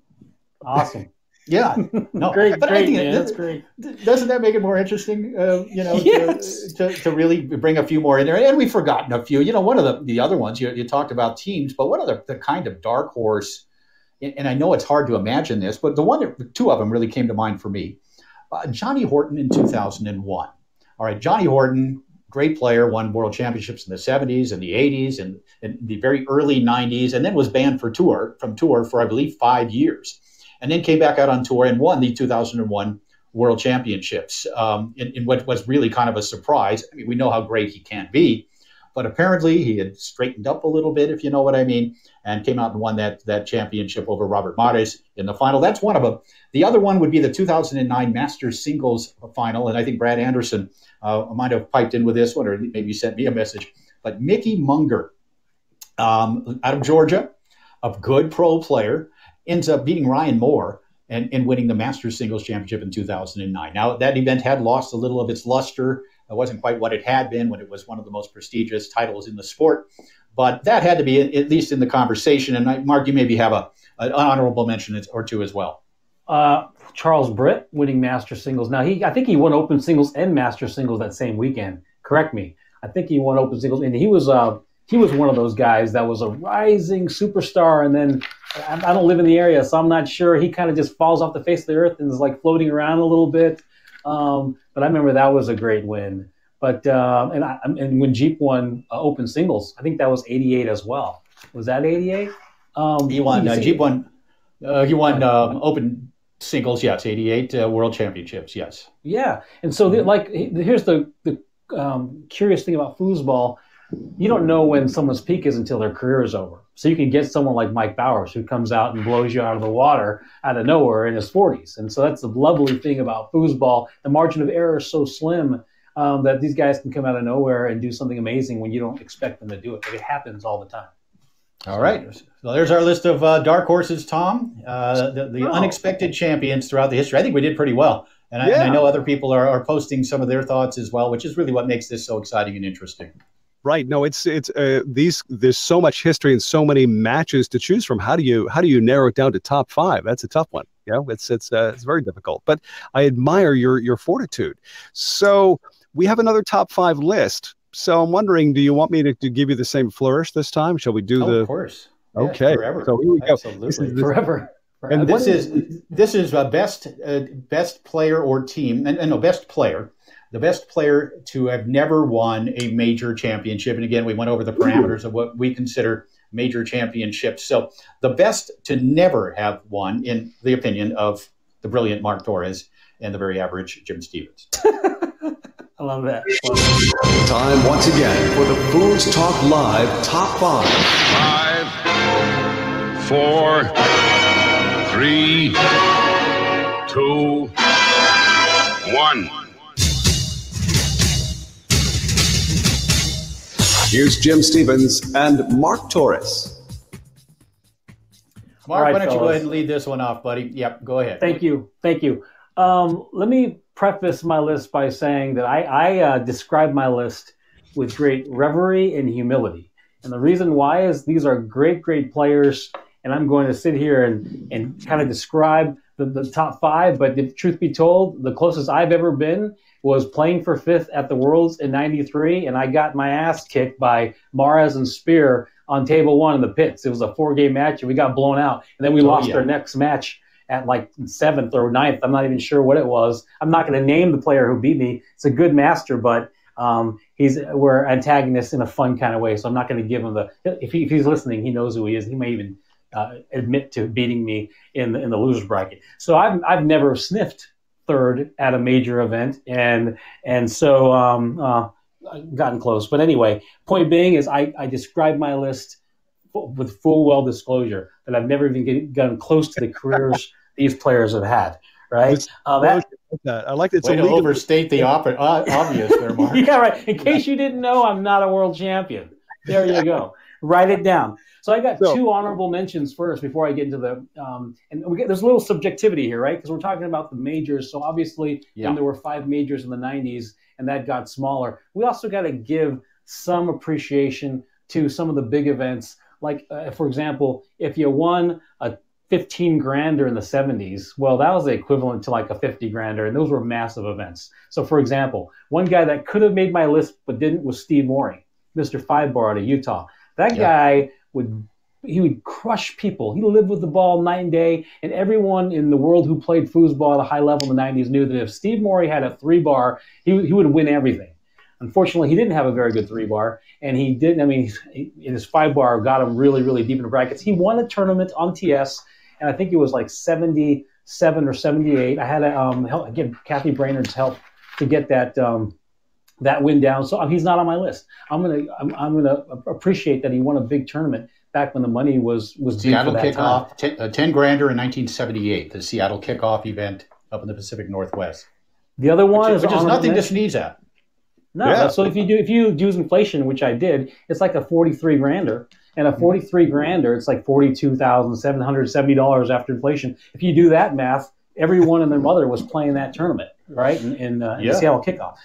Awesome. Yeah, no, great, man. That's great. Doesn't that make it more interesting? Yes. to really bring a few more in there, and we've forgotten a few. One of the other ones you talked about teams, but one of the kind of dark horse, and I know it's hard to imagine this, but two of them really came to mind for me. Johnny Horton in 2001. All right, Johnny Horton, great player, won world championships in the 70s and the 80s and the very early 90s, and then was banned from tour for I believe 5 years. And then came back out on tour and won the 2001 World Championships in what was really kind of a surprise. I mean, we know how great he can be, but apparently he had straightened up a little bit, if you know what I mean, and came out and won that championship over Robert Mares in the final. That's one of them. The other one would be the 2009 Masters Singles Final, and I think Brad Anderson might have piped in with this one, or maybe sent me a message. But Mickey Munger, out of Georgia, a good pro player, ends up beating Ryan Moore and winning the Masters Singles Championship in 2009. Now, that event had lost a little of its luster. It wasn't quite what it had been when it was one of the most prestigious titles in the sport. But that had to be at least in the conversation. And Mark, you maybe have an honorable mention or two as well. Charles Britt winning Masters Singles. Now, I think he won Open Singles and Masters Singles that same weekend. Correct me. I think he won Open Singles, and he was one of those guys that was a rising superstar, and then I don't live in the area, so I'm not sure. He kind of just falls off the face of the earth and is like floating around a little bit. But I remember that was a great win. But and when Jeep won Open Singles, I think that was '88 as well. Was that '88? He won. Jeep won. He won Open Singles. Yes, '88 World Championships. Yes. Yeah, and so here's the curious thing about foosball. You don't know when someone's peak is until their career is over. So you can get someone like Mike Bowers who comes out and blows you out of the water out of nowhere in his 40s. And so that's the lovely thing about foosball. The margin of error is so slim that these guys can come out of nowhere and do something amazing when you don't expect them to do it. But it happens all the time. All right. So there's our list of dark horses, Tom. The unexpected champions throughout the history. I think we did pretty well. And I know other people are posting some of their thoughts as well, which is really what makes this so exciting and interesting. Right. No, it's there's so much history and so many matches to choose from. How do you narrow it down to top five? That's a tough one. It's very difficult. But I admire your fortitude. So we have another top five list. So I'm wondering, do you want me to give you the same flourish this time? Shall we do Of course. Okay. Forever. So here we go. Absolutely. Forever. And this is best player or team, and no, best player. The best player to have never won a major championship. And again, we went over the parameters of what we consider major championships. So the best to never have won, in the opinion of the brilliant Marc Torres and the very average Jim Stevens. I love that. Time once again for the FoosTalk Live Top 5. 5, 4, 3, 2, 1. Here's Jim Stevens and Marc Torres. Mark, right, why don't you go fellas. ahead and lead this one off, buddy? Yep, go ahead. Thank you. Let me preface my list by saying that I describe my list with great reverie and humility. And the reason why is these are great players, and I'm going to sit here and kind of describe the top five. But if truth be told, the closest I've ever been was playing for fifth at the Worlds in '93, and I got my ass kicked by Mares and Spear on table one in the pits. It was a 4-game match, and we got blown out. And then we lost our next match at like 7th or 9th. I'm not even sure what it was. I'm not going to name the player who beat me. It's a good master, but we're antagonists in a fun kind of way. So I'm not going to give him if he's listening, he knows who he is. He may even admit to beating me in the losers bracket. So I've never sniffed third at a major event, and so gotten close. But anyway, point being is I described my list with full well disclosure that I've never even gotten close to the careers these players have had. Right? I like that. It's way to overstate the obvious there, Mark. Yeah, right. In case you didn't know, I'm not a world champion. There you go. Write it down. So I got two honorable mentions first before I get into the there's a little subjectivity here, right? Because we're talking about the majors. So obviously, when there were 5 majors in the 90s and that got smaller, we also got to give some appreciation to some of the big events. Like, for example, if you won a 15 grander in the 70s, well, that was the equivalent to like a 50 grander, and those were massive events. So, for example, one guy that could have made my list but didn't was Steve Morey, Mr. 5-bar out of Utah. That guy would crush people. He lived with the ball night and day, and everyone in the world who played foosball at a high level in the 90s knew that if Steve Morey had a 3-bar, he would win everything. Unfortunately, he didn't have a very good 3-bar, and he didn't. I mean, his 5-bar got him really, really deep in the brackets. He won a tournament on TS, and I think it was like 77 or 78. I had to get Kathy Brainerd's help to get that win down. So he's not on my list. I'm gonna appreciate that he won a big tournament back when the money was Seattle kickoff, 10 grander in 1978. The Seattle kickoff event up in the Pacific Northwest. The other one which is nothing to sneeze at. No, yeah. So if you use inflation, which I did, it's like a 43 grander, and a 43 grander, it's like $42,770 after inflation. If you do that math, everyone and their mother was playing that tournament, right? In the Seattle kickoff.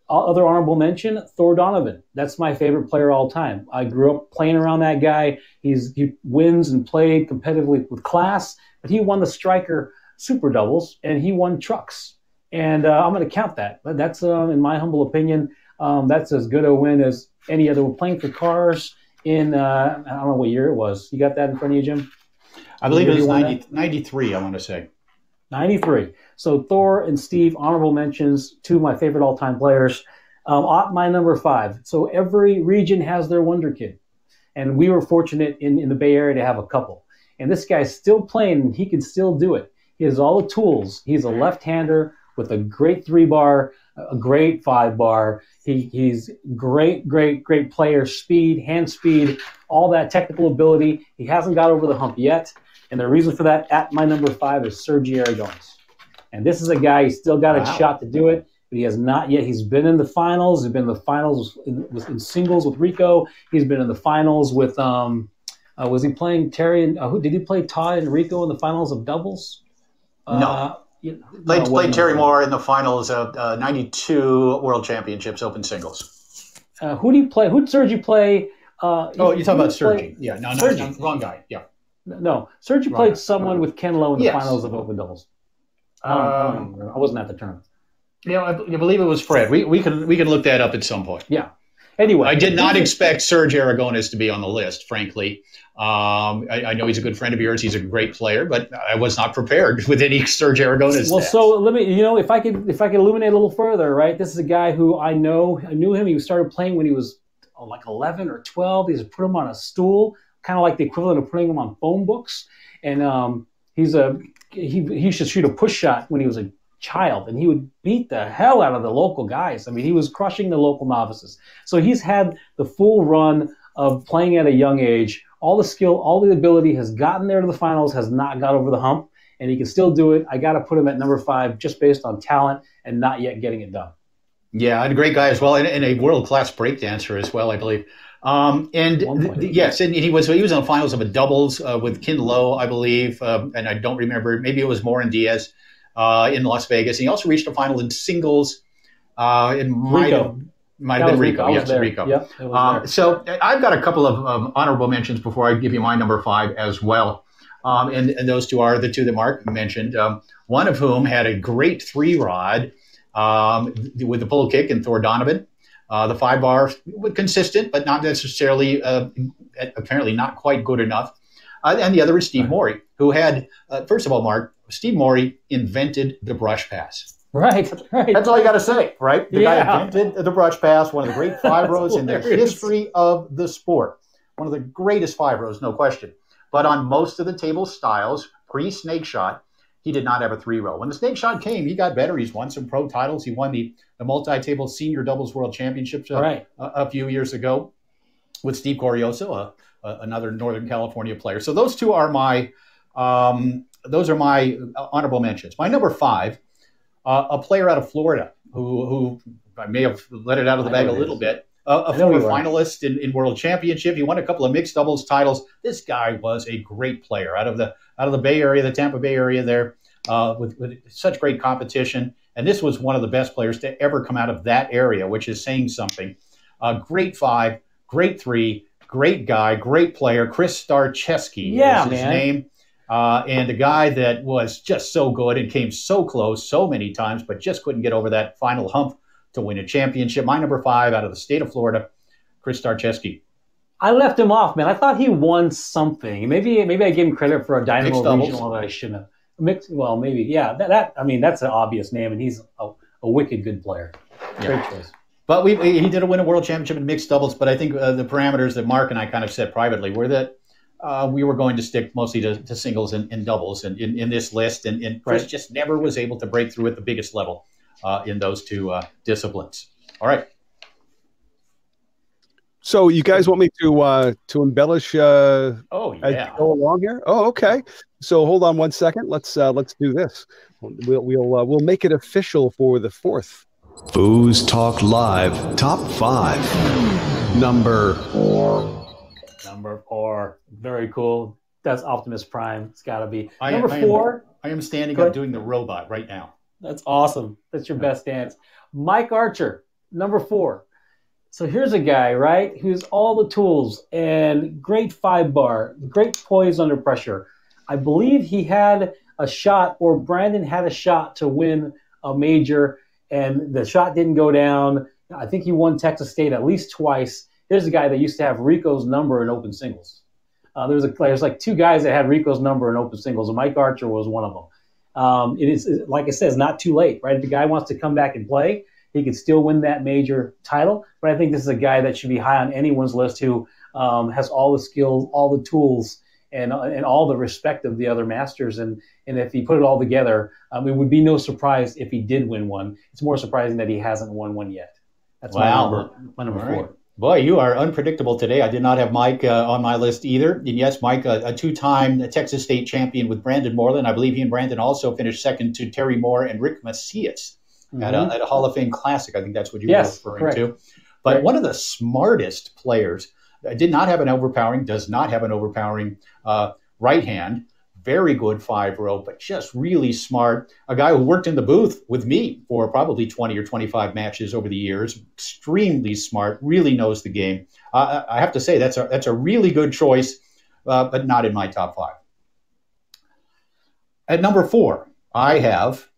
Other honorable mention, Thor Donovan. That's my favorite player all time. I grew up playing around that guy. He wins and played competitively with class, but he won the striker super doubles and he won trucks. And I'm going to count that. That's, in my humble opinion, that's as good a win as any other. We're playing for cars in, I don't know what year it was. You got that in front of you, Jim? I believe it was 93, I want to say. 93. So Thor and Steve, honorable mentions, two of my favorite all-time players. My number 5. So every region has their wonder kid. And we were fortunate in the Bay Area to have a couple. And this guy's still playing, and he can still do it. He has all the tools. He's a left-hander with a great 3-bar, a great 5-bar. He's great player, speed, hand speed, all that technical ability. He hasn't got over the hump yet. And the reason for that, at my number 5, is Sergi Aragones. And this is a guy, he's still got a shot to do it, but he has not yet. He's been in the finals. He's been in the finals in singles with Rico. He's been in the finals with, was he playing Terry? Did he play Todd and Rico in the finals of doubles? No. Played Terry Moore in the finals of 92 World Championships Open Singles. Who did he play? Who did Sergi play? You're talking about Sergi. Yeah, no, wrong guy. Yeah. No, Sergi played someone with Ken Lowe in the finals of Open Doubles. I wasn't at the tournament. Yeah, I believe it was Fred. We can look that up at some point. Yeah. Anyway, I did not expect Serge Aragones to be on the list, frankly. I know he's a good friend of yours. He's a great player, but I was not prepared with any Serge Aragones. Well, so let me, if I could illuminate a little further, right? This is a guy who I knew him. He started playing when he was like 11 or 12. He just put him on a stool, kind of like the equivalent of putting him on phone books. And he used to shoot a push shot when he was a child, and he would beat the hell out of the local guys. I mean, he was crushing the local novices. So he's had the full run of playing at a young age. All the skill, all the ability, has gotten there to the finals, has not got over the hump, and he can still do it. I got to put him at number 5 just based on talent and not yet getting it done. Yeah, and a great guy as well, and a world-class breakdancer as well, I believe. Yes, and he was in the finals of a doubles with Ken Lowe, I believe, and I don't remember. Maybe it was Morin Diaz in Las Vegas. And he also reached a final in singles. It might have been Rico. Yes, Rico. Yep, so I've got a couple of honorable mentions before I give you my number 5 as well. And those two are the two that Mark mentioned, one of whom had a great 3-rod with the pull kick and Thor Donovan. The 5-bar, consistent, but not necessarily, apparently not quite good enough. And the other is Steve Morey, who had, first of all, Mark, Steve Morey invented the brush pass. Right. That's all you got to say, right? The guy invented the brush pass, one of the great five rows in the history of the sport. One of the greatest five rows, no question. But on most of the table styles, pre-snake shot, he did not have a 3-row. When the snake shot came, he got better. He's won some pro titles. He won the multi-table senior doubles world championships a few years ago with Steve Corioso, another Northern California player. So those two are my honorable mentions. My number 5, a player out of Florida who I may have let it out of the bag a little bit. A former finalist in World Championship. He won a couple of mixed doubles titles. This guy was a great player out of the Bay Area, the Tampa Bay area there, with such great competition. And this was one of the best players to ever come out of that area, which is saying something. Great 5, great 3, great guy, great player. Chris Starcheski is his name. And a guy that was just so good and came so close so many times, but just couldn't get over that final hump to win a championship. My number 5 out of the state of Florida, Chris Starcheski. I left him off, man. I thought he won something. Maybe I gave him credit for a Dynamo Regional that I shouldn't have. Well, maybe, yeah. That's an obvious name, and he's a wicked good player. Great choice. But he did win a world championship in mixed doubles, but I think the parameters that Mark and I kind of set privately were that we were going to stick mostly to singles and doubles in this list, and Chris just never was able to break through at the biggest level in those two disciplines. All right. So you guys want me to embellish? As go along here. Oh, okay. So hold on one second. Let's do this. We'll make it official for the 4th. FoosTalk Live Top 5. Number 4. Very cool. That's Optimus Prime. It's got to be number 4. I am standing up doing the robot right now. That's awesome. That's your best dance. Mike Archer, number 4. So here's a guy, right, who's all the tools and great 5-bar, great poise under pressure. I believe he had a shot, or Brandon had a shot to win a major, and the shot didn't go down. I think he won Texas State at least twice. Here's a guy that used to have Rico's number in open singles. There's like 2 guys that had Rico's number in open singles, and Mike Archer was one of them. It is, like I said, it's not too late, right? If the guy wants to come back and play, he could still win that major title. But I think this is a guy that should be high on anyone's list who has all the skills, all the tools, and all the respect of the other masters. And if he put it all together, it would be no surprise if he did win one. It's more surprising that he hasn't won one yet. That's my number 4. Right. Boy, you are unpredictable today. I did not have Mike on my list either. And yes, Mike, a 2-time Texas State champion with Brandon Moreland. I believe he and Brandon also finished second to Terry Moore and Rick Macias at a Hall of Fame Classic. I think that's what you were referring to. But one of the smartest players, does not have an overpowering right hand. Very good 5-row, but just really smart. A guy who worked in the booth with me for probably 20 or 25 matches over the years. Extremely smart, really knows the game. I have to say that's a really good choice, but not in my top 5. At number 4, I have,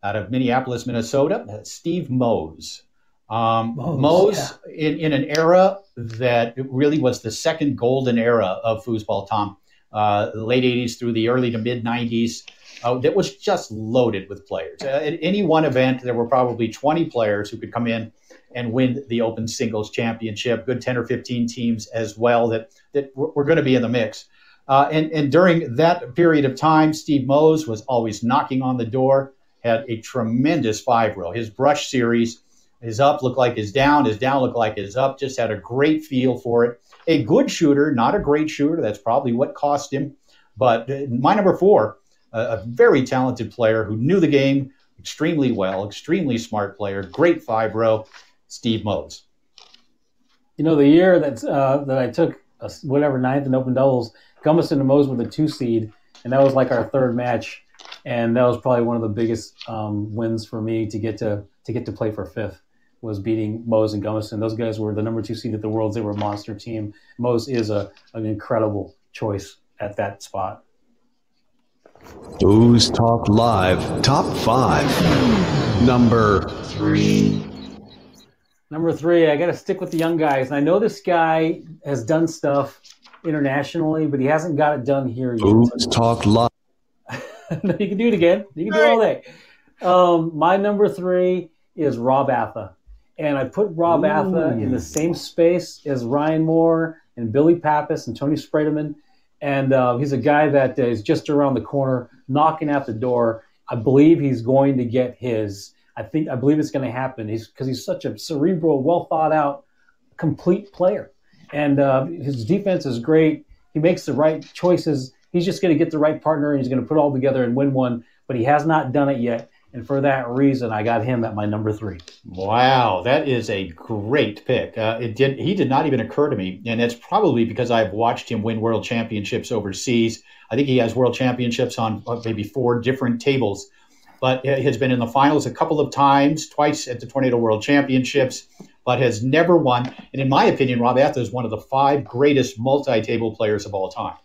out of Minneapolis, Minnesota, Steve Mose. Mose in an era that really was the second golden era of foosball, Tom. The late 80s through the early to mid 90s, that was just loaded with players. At any one event, there were probably 20 players who could come in and win the Open Singles Championship, good 10 or 15 teams as well that were going to be in the mix. And during that period of time, Steve Mose was always knocking on the door, had a tremendous 5-row. His brush series, his up looked like his down looked like his up, just had a great feel for it. A good shooter, not a great shooter. That's probably what cost him. But my number 4, a very talented player who knew the game extremely well, extremely smart player, great 5-row, Steve Mose. You know, the year that I took ninth in open doubles, Gummison and Mose were the 2 seed, and that was like our 3rd match, and that was probably one of the biggest wins for me to get to play for 5th. Was beating Mose and Gummison. Those guys were the number 2 seed at the Worlds. They were a monster team. Mose is an incredible choice at that spot. FoosTalk Live Top 5. Number 3. Number 3, I got to stick with the young guys. And I know this guy has done stuff internationally, but he hasn't got it done here yet. FoosTalk Live. No, you can do it again. You can do it all day. My number 3 is Rob Atha. And I put Rob Atha in the same space as Ryan Moore and Billy Pappas and Tony Sprayman. And he's a guy that is just around the corner, knocking at the door. I believe he's going to get his. I believe it's going to happen. Because he's such a cerebral, well thought out, complete player. And his defense is great. He makes the right choices. He's just going to get the right partner, and he's going to put it all together and win one. But he has not done it yet. And for that reason, I got him at my number 3. Wow, that is a great pick. He did not even occur to me, and it's probably because I've watched him win world championships overseas. I think he has world championships on maybe 4 different tables, but has been in the finals a couple of times, twice at the Tornado World Championships, but has never won. And in my opinion, Rob Atha is one of the 5 greatest multi-table players of all time.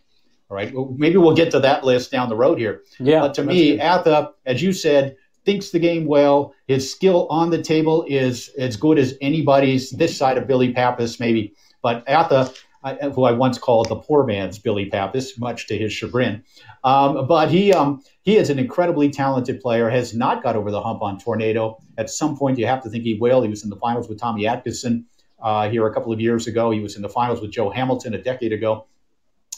All right, maybe we'll get to that list down the road here. Yeah, but to me, Atha, as you said, thinks the game well. His skill on the table is as good as anybody's this side of Billy Pappas, maybe. But Atha, who I once called the poor man's Billy Pappas, much to his chagrin. But he is an incredibly talented player, has not got over the hump on Tornado. At some point, you have to think he will. He was in the finals with Tommy Atkinson here a couple of years ago. He was in the finals with Joe Hamilton a decade ago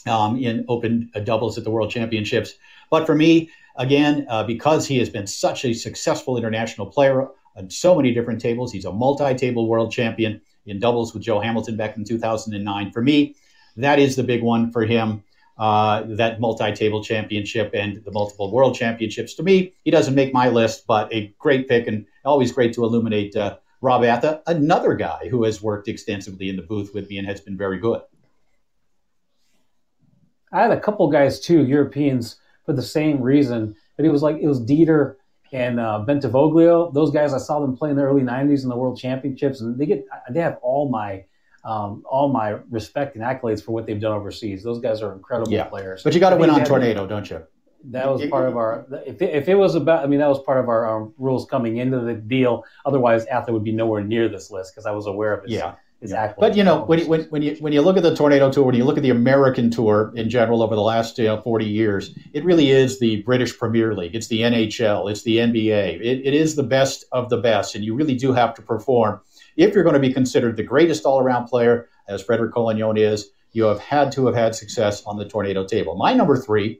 in open doubles at the World Championships. But for me, again, because he has been such a successful international player on so many different tables, he's a multi-table world champion in doubles with Joe Hamilton back in 2009. For me, that is the big one for him, that multi-table championship and the multiple world championships. To me, he doesn't make my list, but a great pick, and always great to illuminate Rob Atha, another guy who has worked extensively in the booth with me and has been very good. I had a couple guys, too, Europeans, for the same reason. But it was Dieter and Bentivoglio. Those guys, I saw them play in the early 90s in the World Championships, and they have all my respect and accolades for what they've done overseas. Those guys are incredible players. But you got to win on Tornado, don't you? That was part of our. If it was about, that was part of our rules coming into the deal. Otherwise, Atha would be nowhere near this list because I was aware of his accolades. But when you look at the Tornado Tour, when you look at the American Tour in general over the last 40 years, it really is the British Premier League. It's the NHL. It's the NBA. It is the best of the best, and you really do have to perform if you're going to be considered the greatest all-around player, as Frederic Collignon is. You have had to have had success on the Tornado table. My number 3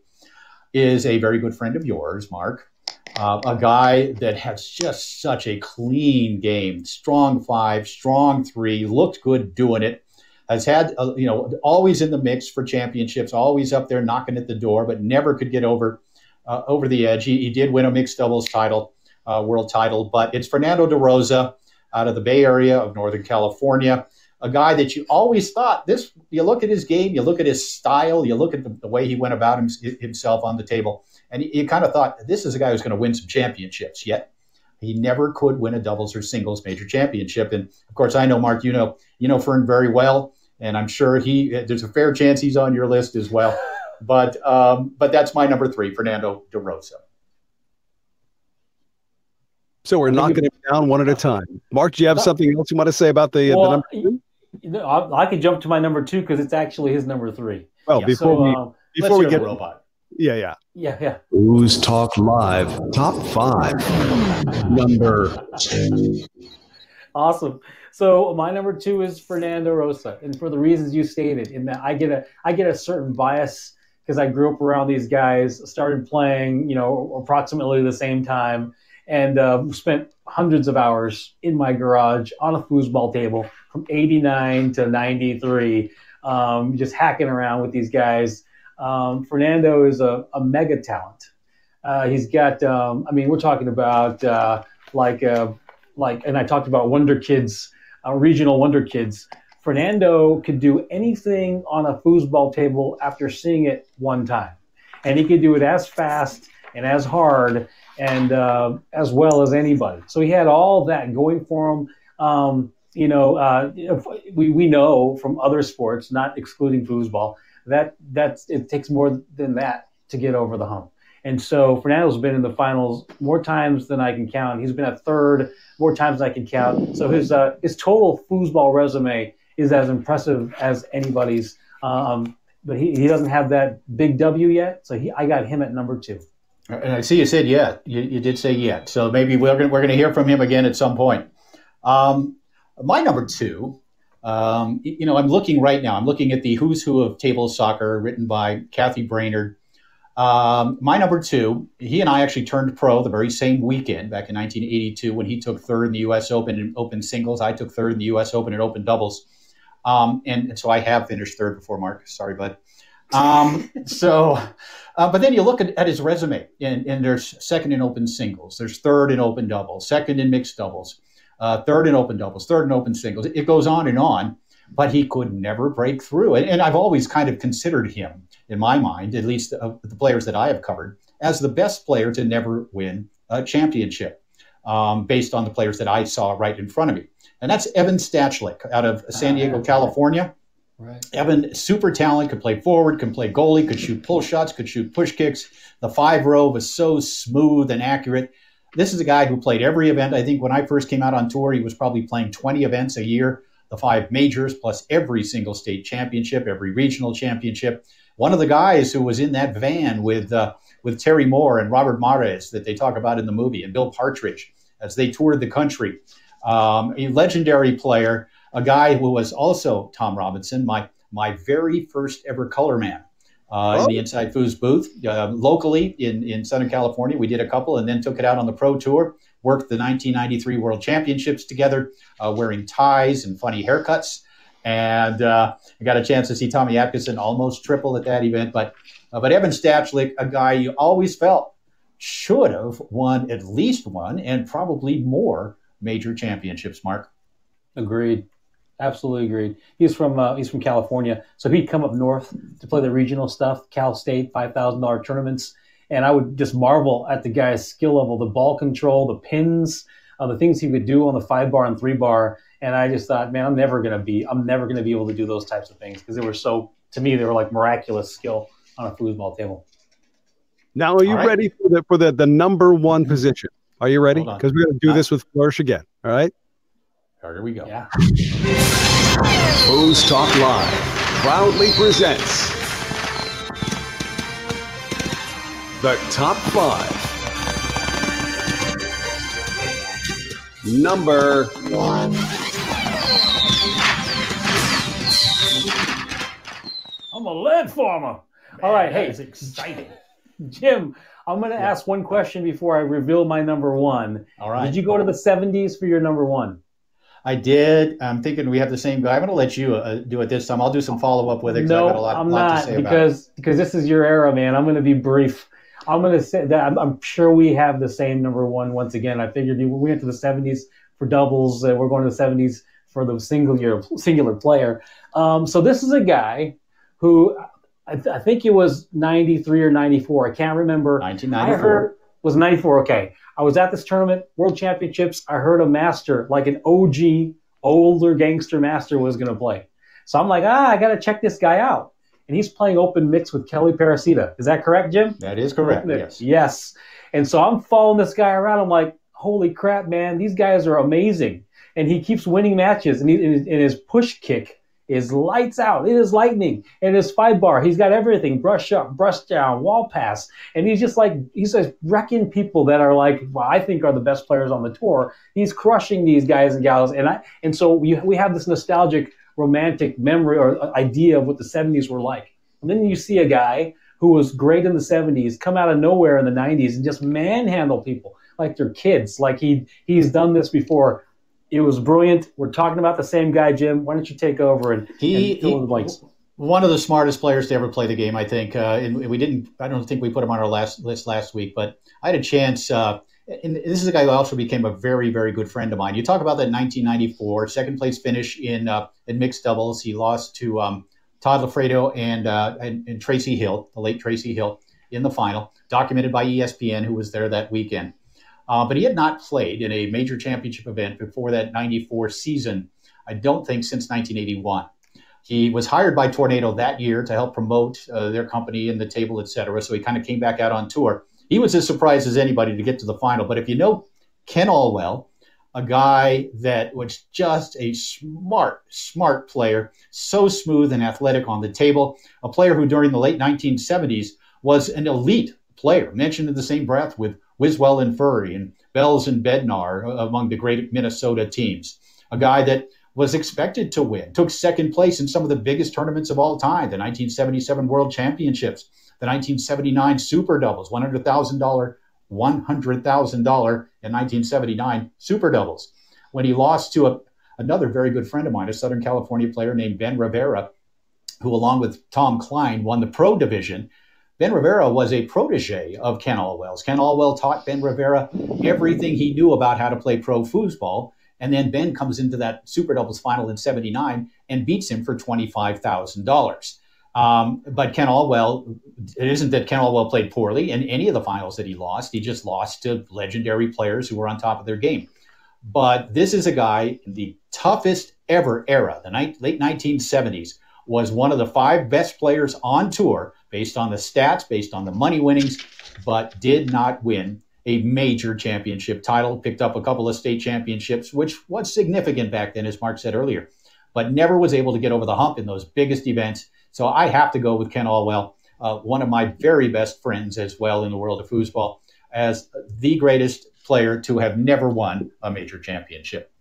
is a very good friend of yours, Marc. A guy that has just such a clean game, strong 5, strong 3, looked good doing it, has had, always in the mix for championships, always up there knocking at the door, but never could get over the edge. He did win a mixed doubles title, world title, but it's Fernando Derosa out of the Bay Area of Northern California, a guy that you always thought you look at his game, you look at his style, you look at the way he went about himself on the table, and you kind of thought, this is a guy who's going to win some championships, yet he never could win a doubles or singles major championship. And, of course, I know, Marc, you know Fern very well, and I'm sure there's a fair chance he's on your list as well. But that's my number 3, Fernando Derosa. So we're knocking it down one at a time. Marc, do you have something else you want to say about the number 2? I could jump to my number 2 because it's actually his number 3. Well, before we get robot. Yeah. FoosTalk Live Top 5 number 2. Awesome. So my number 2 is Fernando Rosa, and for the reasons you stated, in that I get a certain bias because I grew up around these guys, started playing, approximately the same time, and spent hundreds of hours in my garage on a foosball table from 89 to 93, just hacking around with these guys. Fernando is a mega talent. He's got, we're talking about and I talked about Wonder Kids, regional Wonder Kids. Fernando could do anything on a foosball table after seeing it one time. And he could do it as fast and as hard and as well as anybody. So he had all that going for him. We know from other sports, not excluding foosball, that it takes more than that to get over the hump. And so Fernando's been in the finals more times than I can count. He's been a third more times than I can count. So his total foosball resume is as impressive as anybody's. but he doesn't have that big W yet. So I got him at number 2. And I see you said yet. You did say yet. So maybe we're gonna hear from him again at some point. My number 2. I'm looking right now. I'm looking at the Who's Who of Table Soccer, written by Kathy Brainerd. My number 2, he and I actually turned pro the very same weekend back in 1982 when he took third in the U.S. Open in open singles. I took third in the U.S. Open in open doubles. And so I have finished third before Mark. Sorry, bud. But then you look at his resume, and there's second in open singles. There's third in open doubles, second in mixed doubles, third in open doubles, third in open singles. It goes on, but he could never break through. And I've always kind of considered him, in my mind, at least the players that I have covered, as the best player to never win a championship, based on the players that I saw right in front of me. And that's Evan Stachlik out of San Diego, California. Right. Evan, super talent, could play forward, could play goalie, could shoot pull shots, could shoot push kicks. The 5-row was so smooth and accurate. This is a guy who played every event. I think when I first came out on tour, he was probably playing 20 events a year, the 5 majors, plus every single state championship, every regional championship. One of the guys who was in that van with Terry Moore and Robert Mares that they talk about in the movie, and Bill Partridge, as they toured the country. A legendary player, a guy who was also Tom Robinson, my very first ever color man in the Inside Foos booth. Locally in Southern California, we did a couple and then took it out on the pro tour, worked the 1993 World Championships together, wearing ties and funny haircuts. And I got a chance to see Tommy Atkinson almost triple at that event. But Evan Stachlik, a guy you always felt should have won at least one and probably more major championships, Mark. Agreed. Absolutely agreed. He's from California, so he'd come up north to play the regional stuff, Cal State, $5,000 tournaments, and I would just marvel at the guy's skill level, the ball control, the pins, the things he could do on the 5-bar and 3-bar, and I just thought, man, I'm never gonna be able to do those types of things because they were like miraculous skill on a foosball table. Now, are you ready for the number 1 position? Are you ready? Because we're going to do this with Flourish again. All right. Here we go. Yeah. FoosTalk Live proudly presents the top 5. Number 1. I'm a lead farmer. All right. Hey, it's exciting. Jim, I'm going to ask one question before I reveal my number 1. All right. Did you go to the 70s for your number 1? I did. I'm thinking we have the same guy. I'm going to let you do it this time. I'll do some follow-up with it. No, I've got a lot to say because this is your era, man. I'm going to be brief. I'm going to say that I'm sure we have the same number 1 once again. I figured we went to the 70s for doubles. We're going to the 70s for the singular player. So this is a guy who I think it was 93 or 94. I can't remember. 1994. Was 94. Okay. I was at this tournament, World Championships. I heard a master, like an OG, older gangster master was going to play. So I'm like, I got to check this guy out. And he's playing open mix with Kelly Parasita. Is that correct, Jim? That is correct, yes. Yes. And so I'm following this guy around. I'm like, holy crap, man, these guys are amazing. And he keeps winning matches. And his push kick is lights out. It is lightning. And his 5-bar, he's got everything. Brush up, brush down, wall pass. And he's just wrecking people that are like, well, I think are the best players on the tour. He's crushing these guys and gals. And so we have this nostalgic, romantic memory or idea of what the 70s were like. And then you see a guy who was great in the 70s come out of nowhere in the 90s and just manhandle people like they're kids. Like he's done this before. It was brilliant. We're talking about the same guy, Jim. Why don't you take over and fill in the blanks? One of the smartest players to ever play the game, I think. And I don't think we put him on our list last week, but I had a chance. And this is a guy who also became a very, very good friend of mine. You talk about that 1994 second place finish in mixed doubles. He lost to Todd Lafredo and Tracy Hill, the late Tracy Hill, in the final, documented by ESPN, who was there that weekend. But he had not played in a major championship event before that 94 season, I don't think, since 1981. He was hired by Tornado that year to help promote their company in the table, et cetera. So he kind of came back out on tour. He was as surprised as anybody to get to the final. But if you know Ken Allwell, a guy that was just a smart player, so smooth and athletic on the table, a player who during the late 1970s was an elite player, mentioned in the same breath with Wiswell and Furry and Bells and Bednar among the great Minnesota teams, a guy that was expected to win, took second place in some of the biggest tournaments of all time, the 1977 World Championships, the 1979 Super Doubles, $100,000 in 1979 Super Doubles. When he lost to another very good friend of mine, a Southern California player named Ben Rivera, who along with Tom Klein won the pro division. Ben Rivera was a protege of Ken Alwell's. Ken Alwell taught Ben Rivera everything he knew about how to play pro foosball. And then Ben comes into that Super Doubles final in 79 and beats him for $25,000. But Ken Alwell, it isn't that Ken Alwell played poorly in any of the finals that he lost. He just lost to legendary players who were on top of their game. But this is a guy in the toughest ever era, the late 1970s, was one of the 5 best players on tour based on the stats, based on the money winnings, but did not win a major championship title, picked up a couple of state championships, which was significant back then, as Mark said earlier, but never was able to get over the hump in those biggest events. So I have to go with Ken Alwell, one of my very best friends as well in the world of foosball, as the greatest player to have never won a major championship.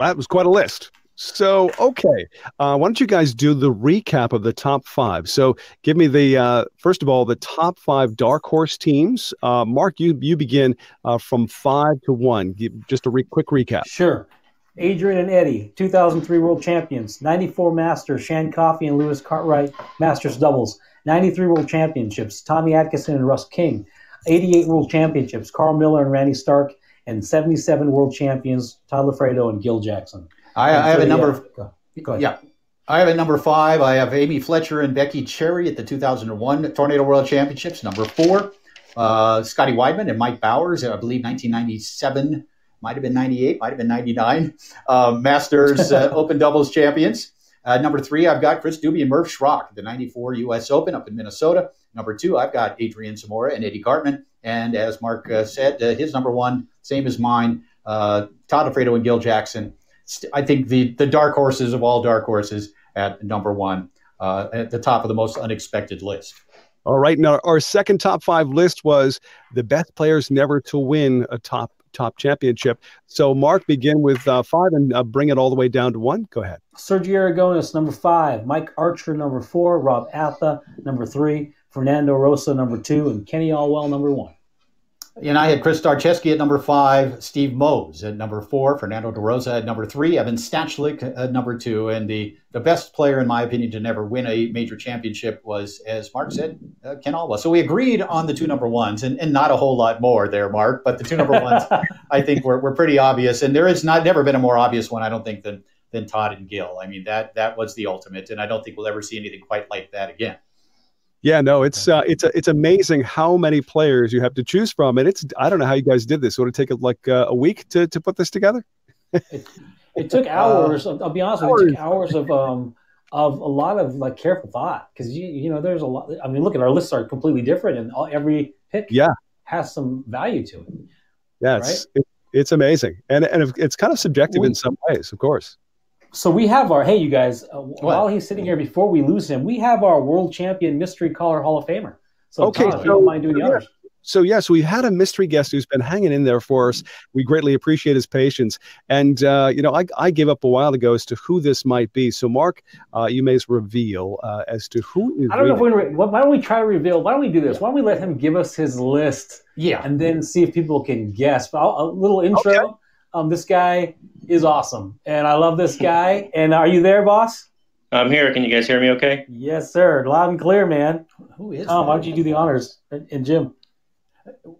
That was quite a list. So, okay, why don't you guys do the recap of the top 5? So give me the, first of all, the top 5 dark horse teams. Mark, you begin from 5 to 1. Give just a quick recap. Sure. Adrian and Eddie, 2003 World Champions, 94 Masters, Shan Coffey and Lewis Cartwright, Masters Doubles, 93 World Championships, Tommy Atkinson and Russ King, 88 World Championships, Carl Miller and Randy Stark, and 77 World Champions, Todd Lafredo and Gil Jackson. I have a number. Go ahead. Yeah, I have a number 5. I have Amy Fletcher and Becky Cherry at the 2001 Tornado World Championships. Number 4, Scotty Weidman and Mike Bowers, I believe 1997, might have been 98, might have been 99, Masters Open Doubles champions. Number 3, I've got Chris Doobie and Murph Schrock, the 94 U.S. Open up in Minnesota. Number 2, I've got Adrian Zamora and Eddie Cartman. And as Mark said, his number 1, same as mine, Todd Lafredo and Gil Jackson. I think the dark horses of all dark horses at number 1, at the top of the most unexpected list. All right. Now, our second top 5 list was the best players never to win a top championship. So, Mark, begin with 5 and bring it all the way down to 1. Go ahead. Sergio Aragonis, number 5. Mike Archer, number 4. Rob Atha, number 3. Fernando Rosa, number 2. And Kenny Alwell, number 1. And I had Chris Starcheski at number 5, Steve Mose at number 4, Fernando Derosa at number 3, Evan Stachlik at number 2, and the best player, in my opinion, to never win a major championship was, as Mark said, Ken Alwell. So we agreed on the 2 number 1s, and not a whole lot more there, Mark, but the 2 number 1s, I think, were pretty obvious, and there has never been a more obvious one, I don't think, than Todd and Gil. I mean, that was the ultimate, and I don't think we'll ever see anything quite like that again. Yeah, no, it's amazing how many players you have to choose from, and I don't know how you guys did this. Would it take like a week to put this together? It took hours. I'll be honest with you, it took hours of a lot of like careful thought, because you know there's a lot. I mean, look at our lists are completely different, and every pick has some value to it. Yeah, it's amazing, and it's kind of subjective in some ways, of course. So we have hey, you guys, while he's sitting here, before we lose him, we have our world champion mystery caller Hall of Famer. So, okay, Tom, if you don't mind doing the honors. So, yes, we've had a mystery guest who's been hanging in there for us. We greatly appreciate his patience. And, I gave up a while ago as to who this might be. So, Mark, you may reveal as to who is. I don't know if why don't we try to reveal? Why don't we do this? Why don't we let him give us his list? Yeah. And then see if people can guess. But a little intro. Okay. This guy is awesome, and I love this guy. And are you there, boss? I'm here. Can you guys hear me okay? Yes, sir. Loud and clear, man. Who is Tom, why don't you do the honors? And Jim.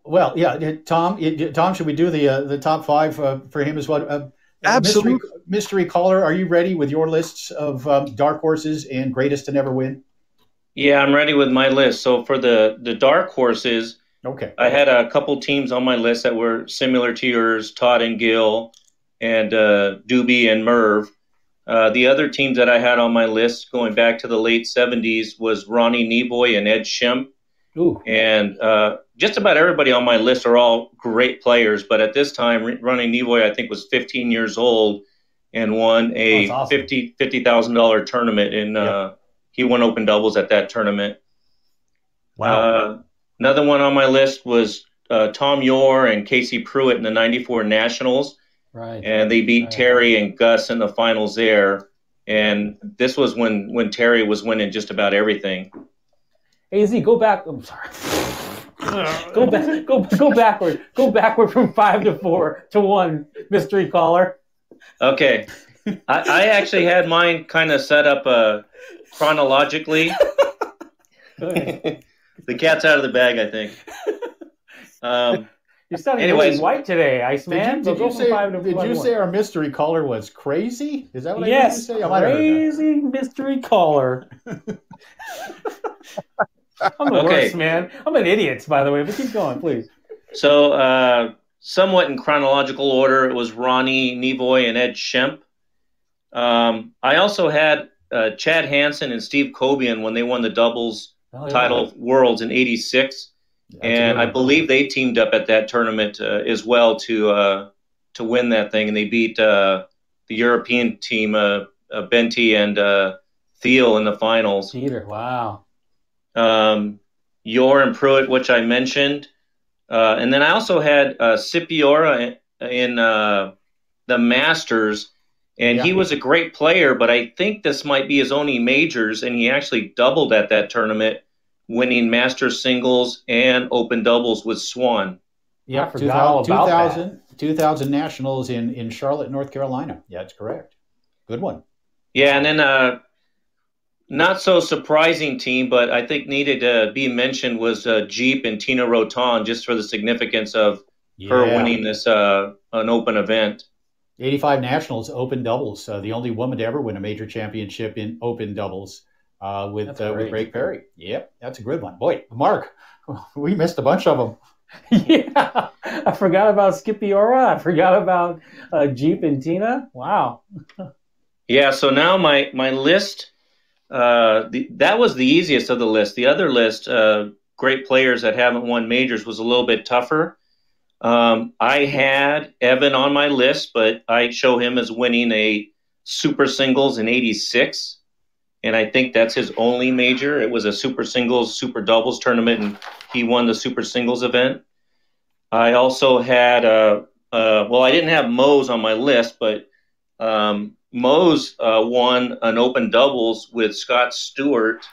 Well, yeah, Tom, should we do the top 5 for him as well? Absolutely. Mystery caller, are you ready with your lists of dark horses and greatest to never win? Yeah, I'm ready with my list. So for the dark horses, okay, I had a couple teams on my list that were similar to yours, Todd and Gil, and Doobie and Merv. The other teams that I had on my list going back to the late 70s was Ronnie Neboy and Ed Shemp. Ooh. And just about everybody on my list are all great players. But at this time, Ronnie Nevoy, I think, was 15 years old and won a awesome. $50,000 tournament. And he won open doubles at that tournament. Wow. Another one on my list was Tom Yore and Casey Pruitt in the 94 Nationals. Right. And they beat Terry and Gus in the finals there. And this was when Terry was winning just about everything. AZ, go back. I'm sorry. Go back. Go backward. Go backward from 5 to 4 to 1. Mystery caller. Okay. I actually had mine kind of set up chronologically. The cat's out of the bag, I think. You're sounding really white today, Iceman. Did you say our mystery caller was crazy? Is that what I heard you say? Crazy mystery caller. I'm the worst, man. I'm an idiot, by the way, but keep going, please. So, somewhat in chronological order, it was Ronnie Nevoy and Ed Schemp. I also had Chad Hansen and Steve Cobian when they won the doubles title of Worlds in '86. And I believe they teamed up at that tournament as well to win that thing, and they beat the European team, Benty and Thiel, in the finals. Peter, wow. Yore and Pruitt, which I mentioned, and then I also had Scipiora in the Masters, and he was a great player, but I think this might be his only majors, and he actually doubled at that tournament, winning Masters singles and open doubles with Swan. Yeah, 2000 Nationals in Charlotte, North Carolina. Yeah, that's correct. Good one. Yeah, and then not so surprising team, but I think needed to be mentioned was Jeep and Tina Roton, just for the significance of her winning this an open event. 85 Nationals open doubles. The only woman to ever win a major championship in open doubles. With Greg Perry. Yep, that's a good one. Boy, Mark, we missed a bunch of them. Yeah, I forgot about Scipiora. I forgot about Jeep and Tina. Wow. Yeah, so now my list, that was the easiest of the list. The other list, great players that haven't won majors, was a little bit tougher. I had Evan on my list, but I show him as winning a super singles in '86. And I think that's his only major. It was a super singles, super doubles tournament, and he won the super singles event. I also had, I didn't have Mose on my list, but Mose won an open doubles with Scott Stewart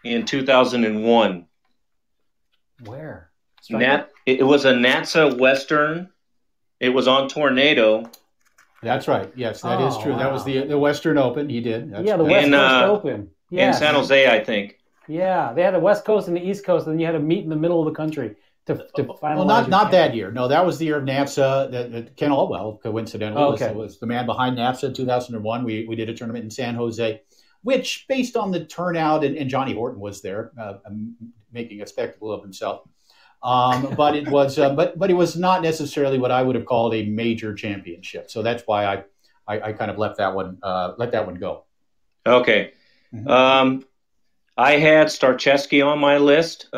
in 2001. Where? It was a NATSA Western. It was on Tornado. That's right. Yes, that is true. Wow. That was the Western Open. He did. The West Coast Open. Yeah. In San Jose, I think. Yeah, they had the West Coast and the East Coast, and then you had to meet in the middle of the country to finalize. Well, not that year. No, that was the year of NATSA. That Ken Aldwell, coincidentally, was the man behind NATSA in 2001. We did a tournament in San Jose, which, based on the turnout, and Johnny Orton was there, making a spectacle of himself. But it was, but it was not necessarily what I would have called a major championship. So that's why I kind of let that one go. Okay. Mm-hmm. I had Starcheski on my list.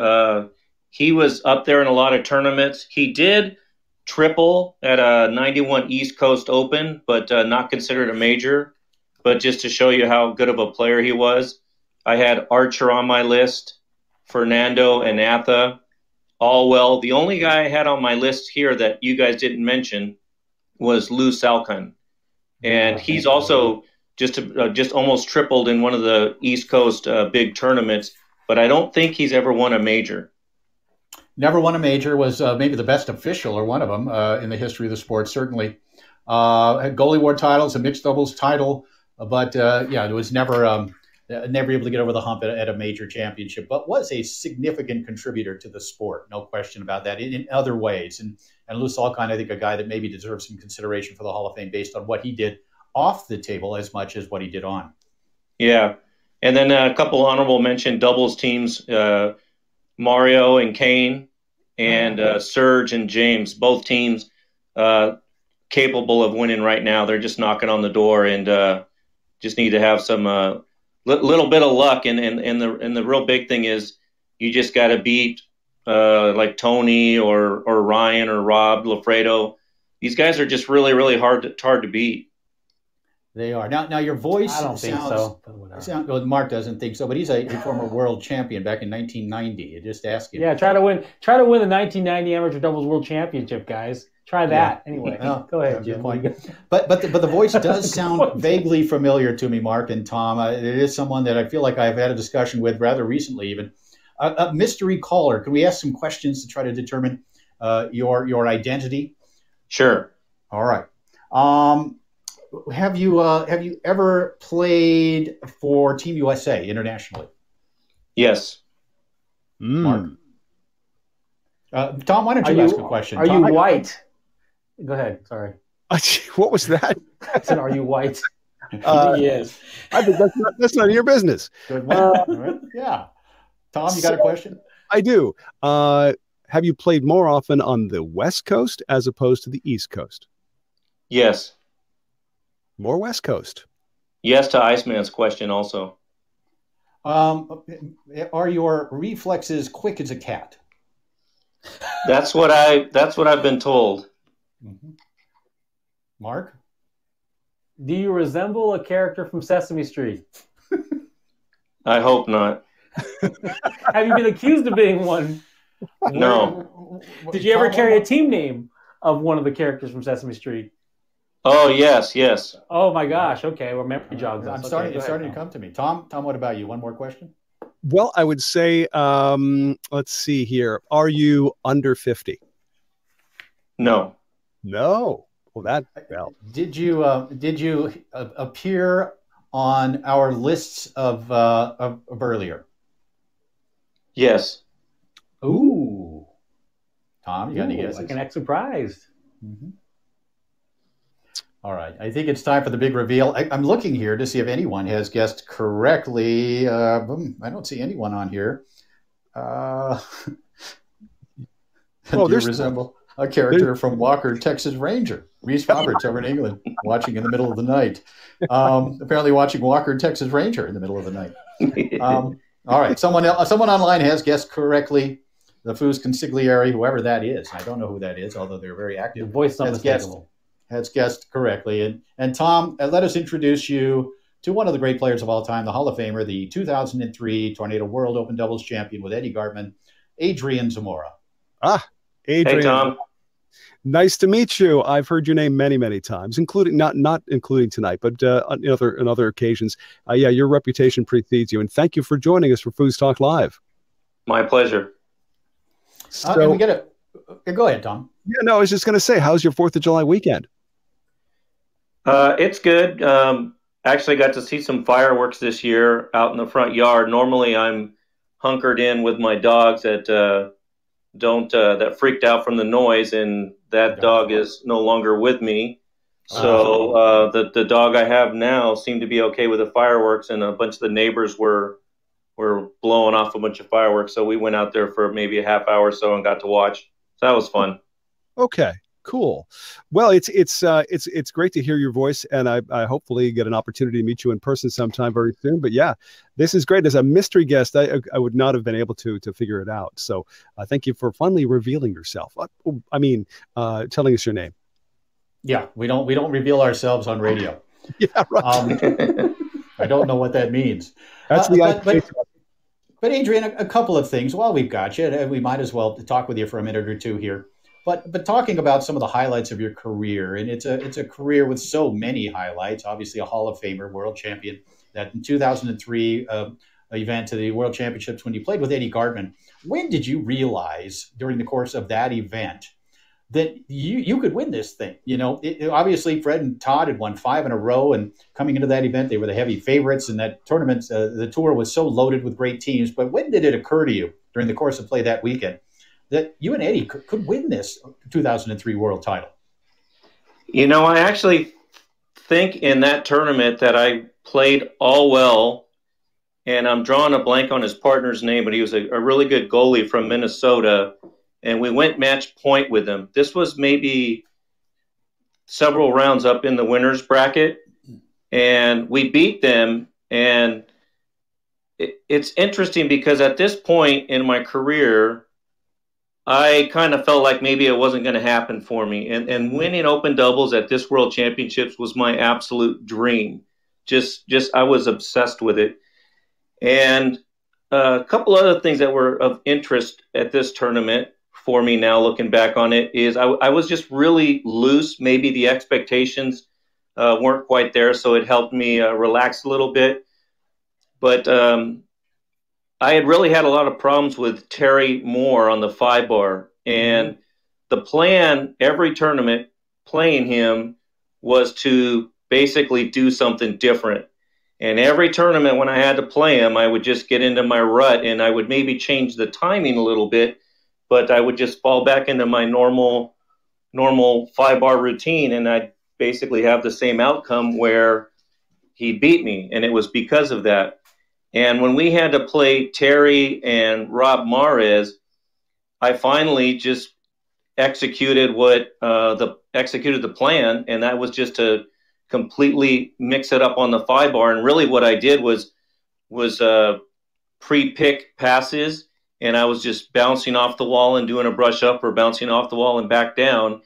He was up there in a lot of tournaments. He did triple at a 91 East Coast Open, but not considered a major. But just to show you how good of a player he was, I had Archer on my list, Fernando and Atha. All the only guy I had on my list here that you guys didn't mention was Lou Salkin, and he's also just almost tripled in one of the East Coast big tournaments, but I don't think he's ever won a major. Never won a major, was maybe the best official or one of them in the history of the sport, certainly. Had goalie award titles, a mixed doubles title, but it was never able to get over the hump at a major championship, but was a significant contributor to the sport. No question about that in other ways. And Lou Salkin, I think, a guy that maybe deserves some consideration for the Hall of Fame based on what he did off the table as much as what he did on. Yeah. And then a couple honorable mention doubles teams, Mario and Kane and Serge and James, both teams capable of winning right now. They're just knocking on the door and just need to have some little bit of luck, and the real big thing is you just got to beat like Tony or Ryan or Rob Lafredo. These guys are just really, really hard to beat. They are. Now your voice I don't think so. Well, Mark doesn't think so, but he's a former world champion back in 1990. You just ask him. Yeah, try to win the 1990 Amateur Doubles World Championship, guys. Try that. Yeah. Anyway, go ahead, Jim. But the voice does sound vaguely familiar to me, Mark and Tom. It is someone that I feel like I've had a discussion with rather recently, even. A mystery caller. Can we ask some questions to try to determine your identity? Sure. All right. Have you ever played for Team USA internationally? Yes. Mark. Tom, why don't you ask a question? Are Tom, you white? Go ahead. Sorry. What was that? I said, are you white? Yes. I think that's none of your business. Good one. Yeah. Tom, you got a question? I do. Have you played more often on the West Coast as opposed to the East Coast? Yes. More West Coast. Yes to Iceman's question also. Are your reflexes quick as a cat? That's what I've been told. Mm-hmm. Mark? Do you resemble a character from Sesame Street? I hope not. Have you been accused of being one? No. Did you ever carry a team name of one of the characters from Sesame Street? Oh, yes. Oh my gosh. Okay, well, memory jogs. It's starting to come to me. Tom, what about you? One more question? Well, I would say, let's see here. Are you under 50? No. Well, did you appear on our lists of earlier? Yes. Ooh. Tom, you got any guesses? I can act surprised. Mm-hmm. All right. I think it's time for the big reveal. I'm looking here to see if anyone has guessed correctly. I don't see anyone on here. Do you resemble a character from Walker, Texas Ranger? Reese Roberts over in England, watching in the middle of the night. Apparently watching Walker, Texas Ranger in the middle of the night. All right. Someone online has guessed correctly. The Foos Consigliere, whoever that is. I don't know who that is, although they're very active. The voice unmistakable. Has guessed correctly. And Tom, let us introduce you to one of the great players of all time, the Hall of Famer, the 2003 Tornado World Open Doubles champion with Eddie Gartman, Adrian Zamora. Adrian. Hey, Tom. Nice to meet you. I've heard your name many, many times, including not including tonight, but on other occasions. Yeah, your reputation precedes you. And thank you for joining us for FoosTalk Live. My pleasure. Can we get it? Go ahead, Tom. Yeah, no, I was just going to say, how's your 4th of July weekend? It's good. Actually got to see some fireworks this year out in the front yard. Normally I'm hunkered in with my dogs that that freaked out from the noise, and that dog is no longer with me. So the dog I have now seemed to be okay with the fireworks, and a bunch of the neighbors were blowing off a bunch of fireworks. So we went out there for maybe a half hour or so and got to watch. So that was fun. Okay, cool. Well, it's great to hear your voice, and I hopefully get an opportunity to meet you in person sometime very soon. But yeah, this is great. As a mystery guest, I would not have been able to figure it out. So thank you for finally revealing yourself. Telling us your name. Yeah, we don't reveal ourselves on radio. Yeah, right. I don't know what that means. That's But Adrian, a couple of things. While we've got you, we might as well talk with you for a minute or two here. But talking about some of the highlights of your career, and it's a career with so many highlights. Obviously, a Hall of Famer, world champion. That in 2003 event to the World Championships when you played with Eddie Gartman. When did you realize during the course of that event that you could win this thing? You know, obviously Fred and Todd had won 5 in a row, and coming into that event, they were the heavy favorites, and that tournament, the tour was so loaded with great teams. But when did it occur to you during the course of play that weekend that you and Eddie could win this 2003 world title? You know, I actually think in that tournament that I played all well, and I'm drawing a blank on his partner's name, but he was a really good goalie from Minnesota. And we went match point with them. This was maybe several rounds up in the winner's bracket, and we beat them. And it's interesting because at this point in my career, I kind of felt like maybe it wasn't going to happen for me. And winning open doubles at this World Championships was my absolute dream. Just I was obsessed with it. And a couple other things that were of interest at this tournament for me now, looking back on it, is I was just really loose. Maybe the expectations weren't quite there, so it helped me relax a little bit. But I had really had a lot of problems with Terry Moore on the 5-bar. And the plan every tournament playing him was to basically do something different. And every tournament when I had to play him, I would just get into my rut and I would maybe change the timing a little bit, but I would just fall back into my normal 5-bar routine, and I'd basically have the same outcome where he beat me, and it was because of that. And when we had to play Terry and Rob Mares, I finally just executed the plan, and that was just to completely mix it up on the 5-bar. And really what I did was pre-pick passes, and I was just bouncing off the wall and doing a brush up or bouncing off the wall and back down.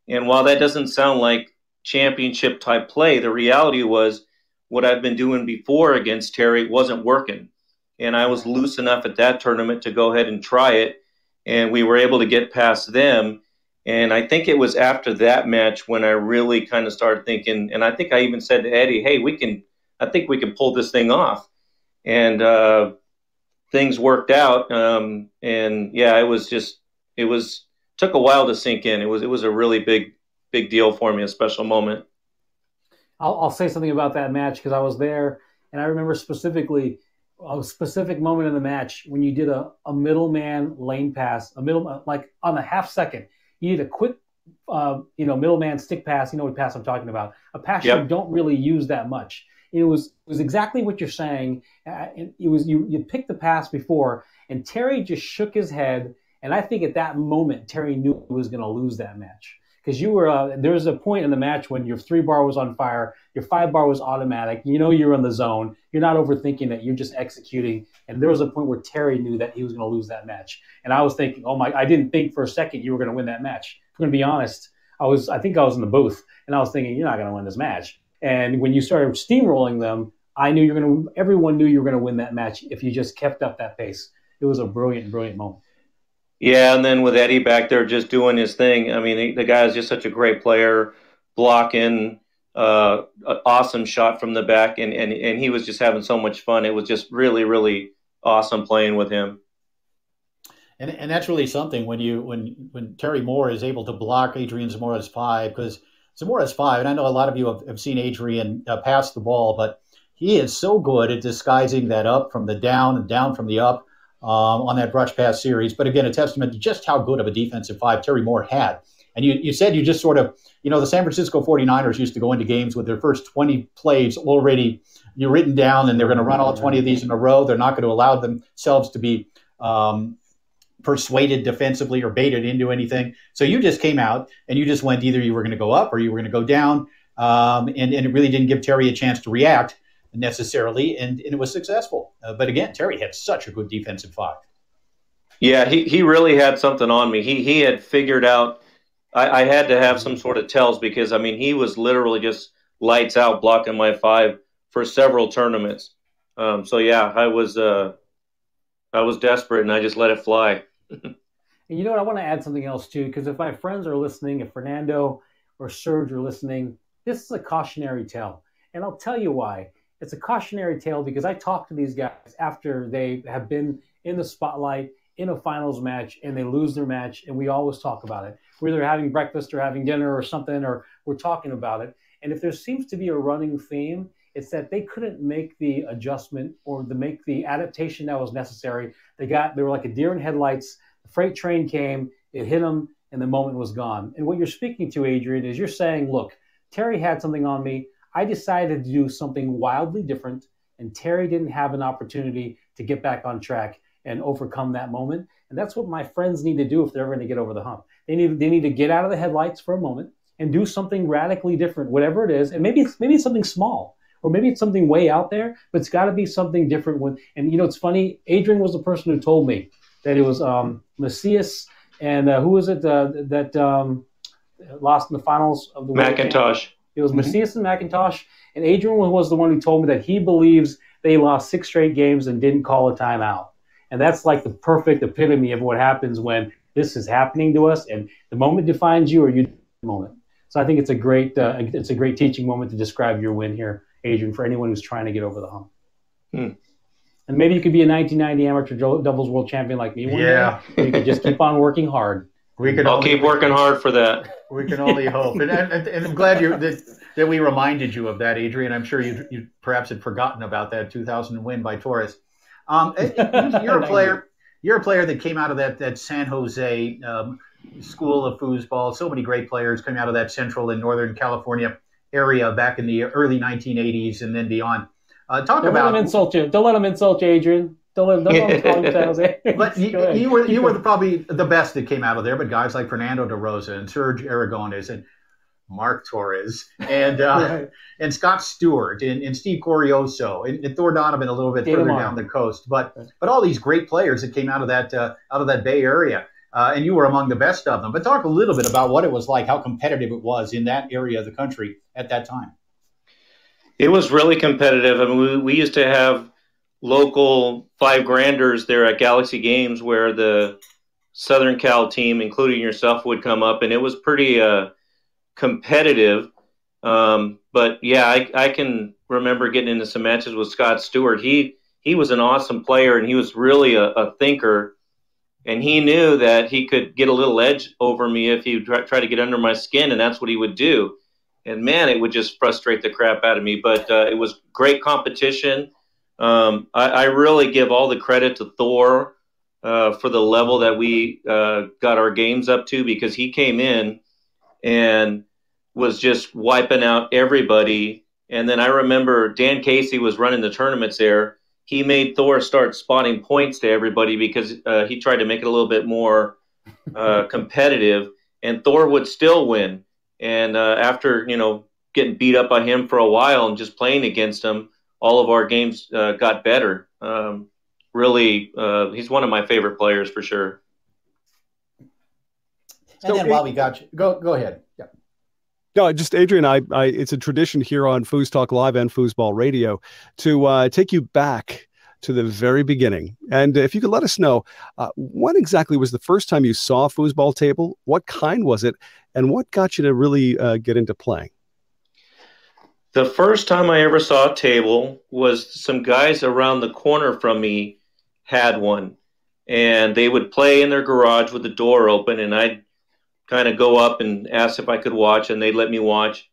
And while that doesn't sound like championship type play, the reality was what I've been doing before against Terry wasn't working. And I was loose enough at that tournament to go ahead and try it. And we were able to get past them. And I think it was after that match when I really kind of started thinking, and I think I even said to Eddie, hey, I think we can pull this thing off. And things worked out. And yeah, took a while to sink in. It was a really big deal for me, a special moment. I'll say something about that match because I was there, and I remember specifically a specific moment in the match when you did a middleman lane pass, like on a half second. You did a quick, middleman stick pass. You know what pass I'm talking about? A pass you don't really use that much. It was exactly what you're saying. It was you picked the pass before, and Terry just shook his head. And I think at that moment, Terry knew he was going to lose that match. Because there was a point in the match when your 3-bar was on fire, your 5-bar was automatic. You know you're in the zone. You're not overthinking it. You're just executing. And there was a point where Terry knew that he was going to lose that match. And I was thinking, I didn't think for a second you were going to win that match. If I'm going to be honest, I think I was in the booth, and I was thinking, you're not going to win this match. And when you started steamrolling them, everyone knew you were going to win that match if you just kept up that pace. It was a brilliant, brilliant moment. Yeah, and then with Eddie back there just doing his thing, I mean, the guy is just such a great player, blocking, an awesome shot from the back, and he was just having so much fun. It was just really, really awesome playing with him. And that's really something when Terry Moore is able to block Adrian Zamora's 5, because Zamora's 5, and I know a lot of you have seen Adrian pass the ball, but he is so good at disguising that up from the down and down from the up. On that brush pass series. But again, a testament to just how good of a defensive 5 Terry Moore had. And you said you just sort of, the San Francisco 49ers used to go into games with their first 20 plays already written down, and they're going to run all 20 of these in a row. They're not going to allow themselves to be persuaded defensively or baited into anything. So you just came out and you just went, either you were going to go up or you were going to go down. And it really didn't give Terry a chance to react necessarily, and it was successful. But again, Terry had such a good defensive 5. Yeah, he really had something on me. He had figured out I had to have some sort of tells, because, I mean, he was literally just lights out blocking my 5 for several tournaments. So, yeah, I was desperate, and I just let it fly. And you know what? I want to add something else, too, because if my friends are listening, if Fernando or Serge are listening, this is a cautionary tale. And I'll tell you why. It's a cautionary tale because I talk to these guys after they have been in the spotlight in a finals match and they lose their match, and we always talk about it. We're either having breakfast or having dinner or something, or we're talking about it. And if there seems to be a running theme, it's that they couldn't make the adjustment or make the adaptation that was necessary. They were like a deer in headlights. The freight train came, it hit them, and the moment was gone. And what you're speaking to, Adrian, is you're saying, look, Terry had something on me. I decided to do something wildly different, and Terry didn't have an opportunity to get back on track and overcome that moment. And that's what my friends need to do if they're ever going to get over the hump. They need to get out of the headlights for a moment and do something radically different, whatever it is. And maybe it's something small. or maybe it's something way out there, but it's got to be something different. And it's funny. Adrian was the person who told me that it was Macias and who was it that lost in the finals of the McIntosh. It was Macias and McIntosh, and Adrian was the one who told me that he believes they lost 6 straight games and didn't call a timeout. And that's like the perfect epitome of what happens when this is happening to us, and the moment defines you, or you the moment. So I think it's a great teaching moment to describe your win here, Adrian, for anyone who's trying to get over the hump. And maybe you could be a 1990 amateur doubles world champion like me one day. You could just keep on working hard. I'll keep working hard for that. We can only hope. And I'm glad that we reminded you of that, Adrian. I'm sure you perhaps had forgotten about that 2000 win by Torres. You're a player. You're a player that came out of that San Jose school of foosball. So many great players coming out of that Central and Northern California area back in the early 1980s and then beyond. Don't let him insult you. Don't let him insult you, Adrian. Don't let him call you San Jose. But you were probably the best that came out of there. But guys like Fernando Derosa and Serge Aragones and Marc Torres and and Scott Stewart and Steve Corioso and Thor Donovan a little bit further down the coast. But all these great players that came out of that Bay Area, and you were among the best of them. But talk a little bit about what it was like, how competitive it was in that area of the country at that time. It was really competitive. I mean, we used to have local 5-granders there at Galaxy Games where the Southern Cal team, including yourself, would come up, and it was pretty competitive. But yeah, I can remember getting into some matches with Scott Stewart. He was an awesome player, and he was really a thinker, and he knew that he could get a little edge over me if he tried to get under my skin, and that's what he would do. And man, it would just frustrate the crap out of me. But it was great competition. I really give all the credit to Thor for the level that we got our games up to, because he came in and was just wiping out everybody. And then I remember Dan Casey was running the tournaments there. He made Thor start spotting points to everybody because he tried to make it a little bit more competitive, and Thor would still win. And after, getting beat up by him for a while and just playing against him, all of our games got better. Really, he's one of my favorite players for sure. And then while we got you, go ahead. Yeah. No, just Adrian, it's a tradition here on FoosTalk Live and Foosball Radio to take you back to the very beginning. And if you could let us know, when exactly was the first time you saw a foosball table? What kind was it? And what got you to really get into playing? The first time I ever saw a table was some guys around the corner from me had one. And they would play in their garage with the door open, and I'd kind of go up and ask if I could watch, and they'd let me watch.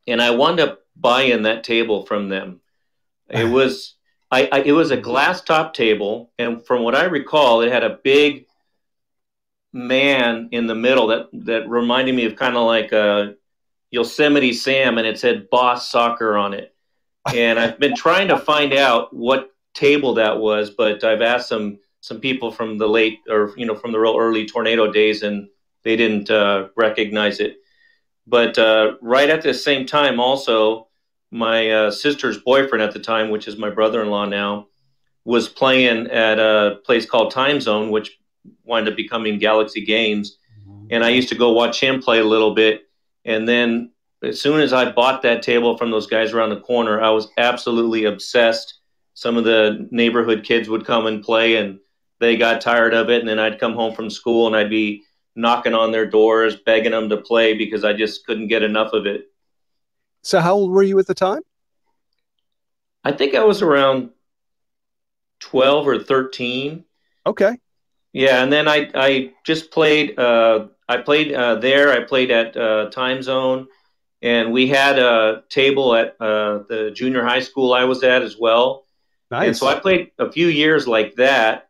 And I wound up buying that table from them. It was it was a glass top table, and from what I recall, it had a big man in the middle that reminded me of kind of like a Yosemite Sam, and it said Boss Soccer on it. And I've been trying to find out what table that was, but I've asked some people from the late, or from the real early Tornado days, and they didn't recognize it. But right at the same time also, my sister's boyfriend at the time, which is my brother-in-law now, was playing at a place called Time Zone, which wound up becoming Galaxy Games. And I used to go watch him play a little bit. And then as soon as I bought that table from those guys around the corner, I was absolutely obsessed. Some of the neighborhood kids would come and play, and they got tired of it. And then I'd come home from school, and I'd be knocking on their doors, begging them to play because I just couldn't get enough of it. So how old were you at the time? I think I was around 12 or 13. Okay. Yeah, and then I just played. I played there. I played at Time Zone, and we had a table at the junior high school I was at as well. Nice. And so I played a few years like that.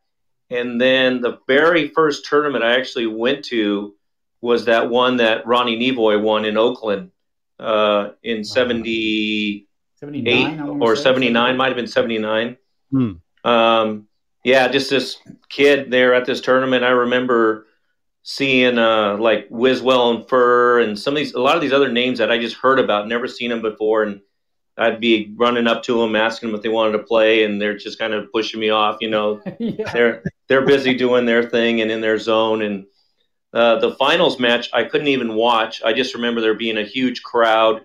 And then the very first tournament I actually went to was that one that Ronnie Nevoy won in Oakland in 78 or 79, might have been 79. Yeah, just this kid there at this tournament. I remember seeing like Wiswell and Furr and a lot of these other names that I just heard about, never seen them before. And I'd be running up to them, asking them if they wanted to play, and they're just kind of pushing me off. Yeah. They're busy doing their thing and in their zone. And the finals match, I couldn't even watch. I just remember there being a huge crowd,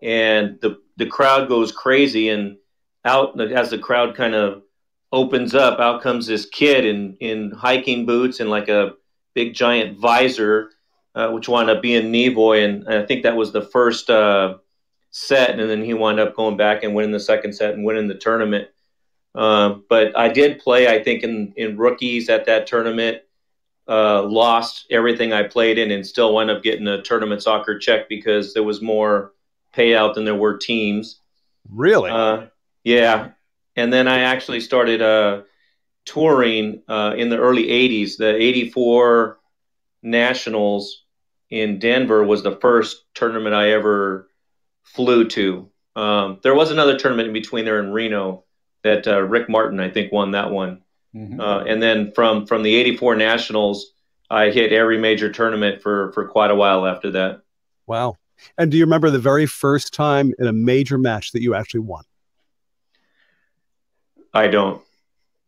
and the crowd goes crazy. And out as the crowd kind of opens up, out comes this kid in hiking boots and like a big giant visor, which wound up being Nevoy. And I think that was the first set, and then he wound up going back and winning the second set and winning the tournament. But I did play, I think, in rookies at that tournament, lost everything I played in, and still wound up getting a tournament soccer check because there was more payout than there were teams. Really? Yeah. And then I actually started touring in the early 80s. The 84 Nationals in Denver was the first tournament I ever flew to. There was another tournament in between there in Reno that Rick Martin, I think, won that one. Mm-hmm. And then from the 84 Nationals, I hit every major tournament for quite a while after that. Wow. And do you remember the very first time in a major match that you actually won? I don't.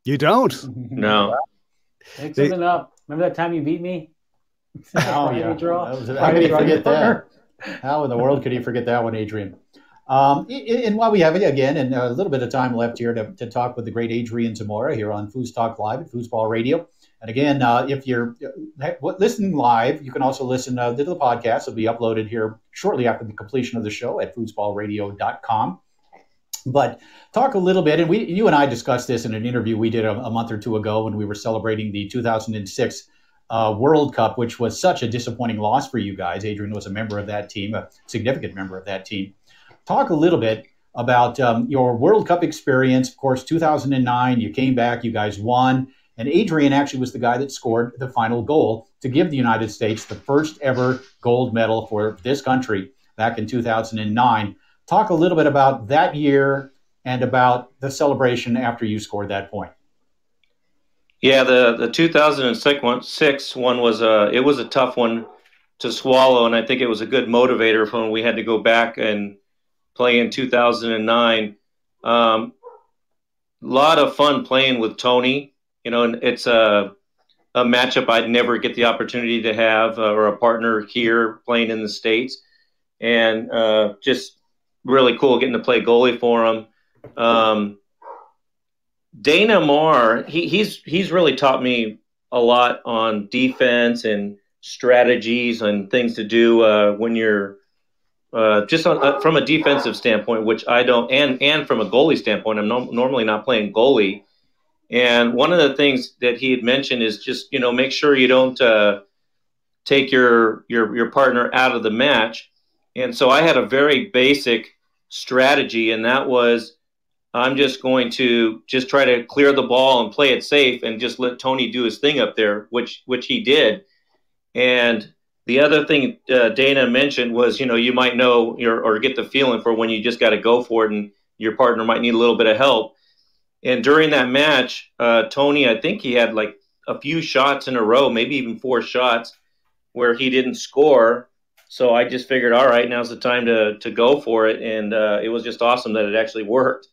You don't? No. Make something up. Remember that time you beat me? Oh, yeah. How could you forget that? How in the world could you forget that one, Adrian? And while we have it again, and a little bit of time left here to talk with the great Adrian Zamora here on FoosTalk Live at Foosball Radio. And again, if you're listening live, you can also listen to the podcast. It'll be uploaded here shortly after the completion of the show at foosballradio.com. But talk a little bit, and you and I discussed this in an interview we did a month or two ago when we were celebrating the 2006 World Cup, which was such a disappointing loss for you guys. Adrian was a member of that team, a significant member of that team. Talk a little bit about your World Cup experience. Of course, 2009, you came back, you guys won, and Adrian actually was the guy that scored the final goal to give the United States the first ever gold medal for this country back in 2009. Talk a little bit about that year and about the celebration after you scored that point. Yeah, the 2006 one was it was a tough one to swallow, and I think it was a good motivator for when we had to go back and play in 2009. Lot of fun playing with Tony. And it's a matchup I'd never get the opportunity to have, or a partner here playing in the States, and just really cool getting to play goalie for him. Dana Marr, he's really taught me a lot on defense and strategies and things to do when you're just from a defensive standpoint, which I don't, and from a goalie standpoint, I'm normally not playing goalie. And one of the things that he had mentioned is just, make sure you don't take your partner out of the match. And so I had a very basic strategy, and that was I'm just going to just try to clear the ball and play it safe and just let Tony do his thing up there, which he did. And the other thing Dana mentioned was, you might know or get the feeling for when you just got to go for it and your partner might need a little bit of help. And during that match, Tony, I think he had like a few shots in a row, maybe even 4 shots where he didn't score. So I just figured, all right, now's the time to go for it. And it was just awesome that it actually worked.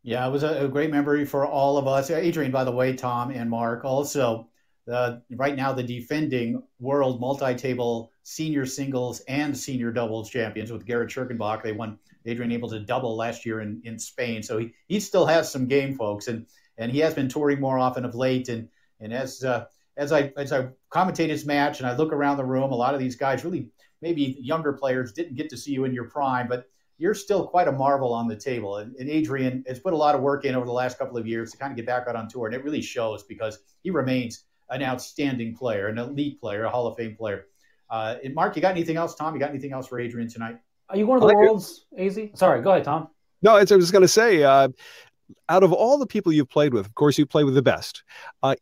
Yeah, it was a great memory for all of us. Adrian, by the way, Tom and Mark, also right now the defending world multi-table senior singles and senior doubles champions with Garrett Schirkenbach. They won, Adrian able to double last year in Spain. So he still has some game, folks. And he has been touring more often of late. And as I commentate his match and I look around the room, a lot of these guys, really maybe younger players, didn't get to see you in your prime, but you're still quite a marvel on the table. And Adrian has put a lot of work in over the last couple of years to kind of get back out on tour. And it really shows because he remains an outstanding player, an elite player, a Hall of Fame player. And Mark, you got anything else? Tom, you got anything else for Adrian tonight? Are you one of the world's, AZ? Sorry, go ahead, Tom. No, I was going to say, out of all the people you've played with, of course, you play with the best.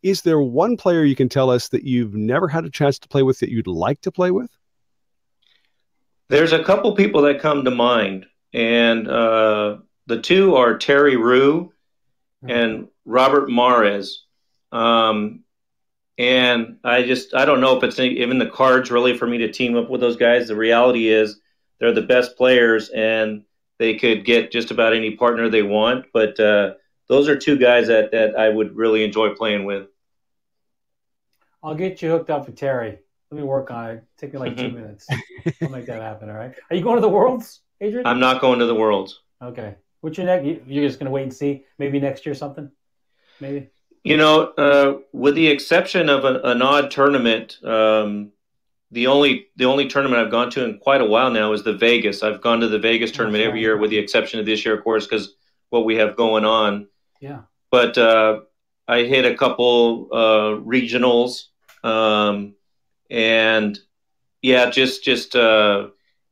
Is there one player you can tell us that you've never had a chance to play with that you'd like to play with? There's a couple people that come to mind, and the two are Terry Roux and Robert Mares. And I don't know if it's even the cards really for me to team up with those guys. The reality is they're the best players, and they could get just about any partner they want. But those are two guys that I would really enjoy playing with. I'll get you hooked up with Terry. Let me work on it. Take me like 2 minutes. I'll make that happen, all right? Are you going to the Worlds, Adrian? I'm not going to the Worlds. Okay. What's your next? You're just going to wait and see? Maybe next year something? Maybe? With the exception of an odd tournament, the only tournament I've gone to in quite a while now is the Vegas. I've gone to the Vegas tournament every year, with the exception of this year, of course, because what we have going on. Yeah. But I hit a couple regionals, and just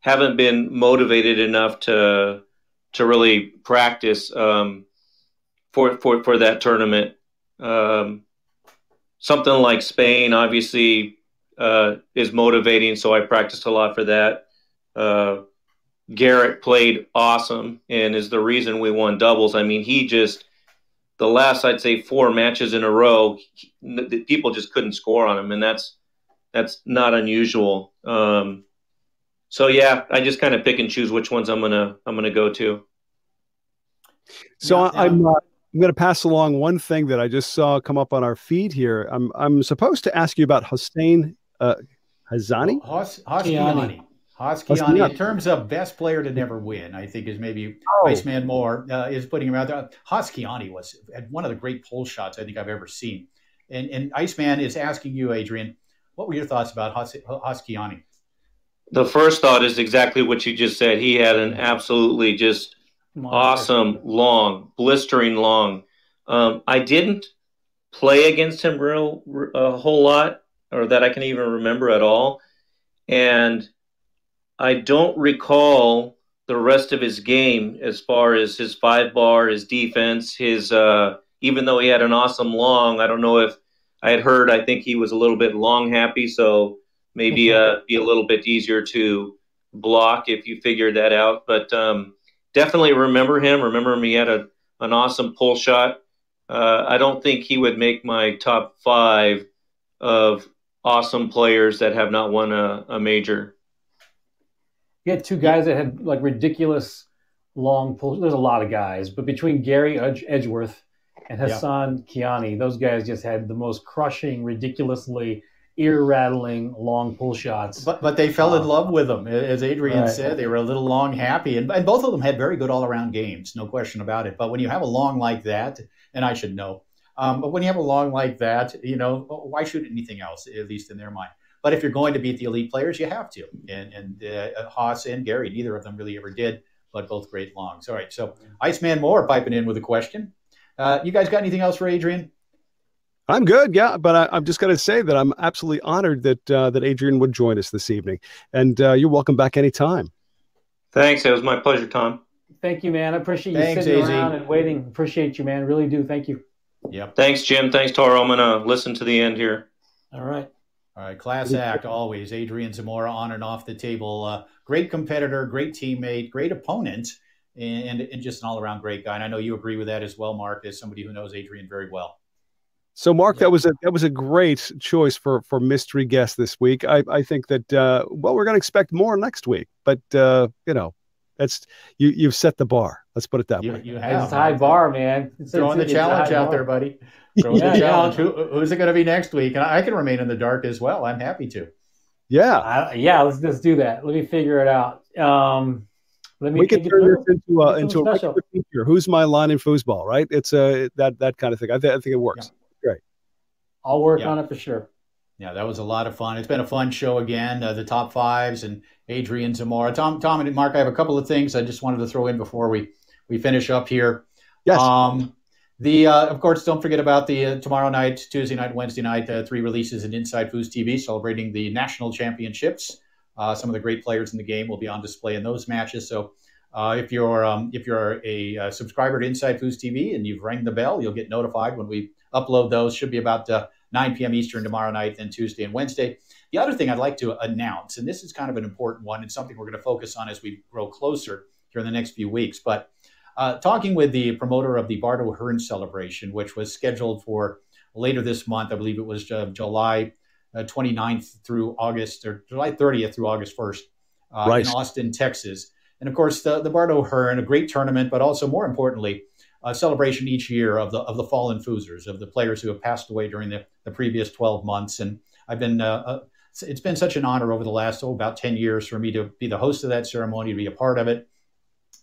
haven't been motivated enough to really practice for that tournament. Something like Spain, obviously, is motivating, so I practiced a lot for that. Garrett played awesome and is the reason we won doubles. I mean, the last, I'd say, 4 matches in a row, people just couldn't score on him, and that's not unusual. So yeah, I just kind of pick and choose which ones I'm gonna go to. So I'm going to pass along one thing that I just saw come up on our feed here. I'm supposed to ask you about Hossein Hazzani. Hossein. In terms of best player to never win, I think is maybe Iceman Moore is putting him out there. Hossein had one of the great pull shots I think I've ever seen. And Iceman is asking you, Adrian, what were your thoughts about Hossein? The first thought is exactly what you just said. He had an absolutely just awesome, long, blistering long. I didn't play against him a whole lot, or that I can even remember at all. And I don't recall the rest of his game as far as his 5-bar, his defense, even though he had an awesome long. I don't know if I had heard, I think he was a little bit long happy, so maybe be a little bit easier to block if you figured that out. But definitely remember him. He had an awesome pull shot. I don't think he would make my top 5 of awesome players that have not won a major. You had 2 guys that had like ridiculous long pulls. There's a lot of guys, but between Gary Edgeworth and Hassan Kiani, those guys just had the most crushing, ridiculously ear-rattling long pull shots. But they fell in love with them. As Adrian said, they were a little long happy. And both of them had very good all-around games, no question about it. But when you have a long like that, and I should know, but when you have a long like that, why shoot anything else, at least in their mind? But if you're going to beat the elite players, you have to. And Haas and Gary, neither of them really ever did, but both great longs. All right, so Iceman Moore piping in with a question. You guys got anything else for Adrian? I'm good, yeah, but I'm just going to say that I'm absolutely honored that Adrian would join us this evening, and you're welcome back anytime. Thanks, it was my pleasure, Tom. Thank you, man. I appreciate you sitting around and waiting. Appreciate you, man. Really do. Thank you. Yep. Thanks, Jim. Thanks, Toro. I'm going to listen to the end here. All right. Class act always. Adrian Zamora on and off the table. Great competitor, great teammate, great opponent, and just an all-around great guy. And I know you agree with that as well, Mark, as somebody who knows Adrian very well. So, Mark, that was a great choice for mystery guest this week. I think that we're going to expect more next week, but that's you've set the bar. Let's put it that way. You have. It's a high bar, man. Throwing the challenge out there, buddy. Throwing the challenge. Who's it going to be next week? And I can remain in the dark as well. I'm happy to. Yeah. Let's do that. Let me figure it out. We can turn this into a regular feature. Who's my line in foosball? Right? It's that kind of thing. I think it works. Yeah. Great. I'll work on it for sure. Yeah, that was a lot of fun. It's been a fun show again. The top 5s and Adrian Zamora. Tom and Mark, I have a couple of things I just wanted to throw in before we finish up here. Yes. Of course, don't forget about the tomorrow night, Tuesday night, Wednesday night, 3 releases in Inside Foos TV celebrating the national championships. Some of the great players in the game will be on display in those matches. So if you're a subscriber to Inside Foos TV and you've rang the bell, you'll get notified when we upload those. Should be about 9 p.m. Eastern tomorrow night, then Tuesday and Wednesday. The other thing I'd like to announce, and this is kind of an important one, and something we're going to focus on as we grow closer here in the next few weeks, but talking with the promoter of the Bardo Hearn celebration, which was scheduled for later this month, I believe it was July 29th through August, or July 30th through August 1st. in Austin, Texas. And of course, the Bardo Hearn, a great tournament, but also more importantly, a celebration each year of the fallen Foosers, of the players who have passed away during the previous 12 months. And I've been it's been such an honor over the last about 10 years for me to be the host of that ceremony, to be a part of it,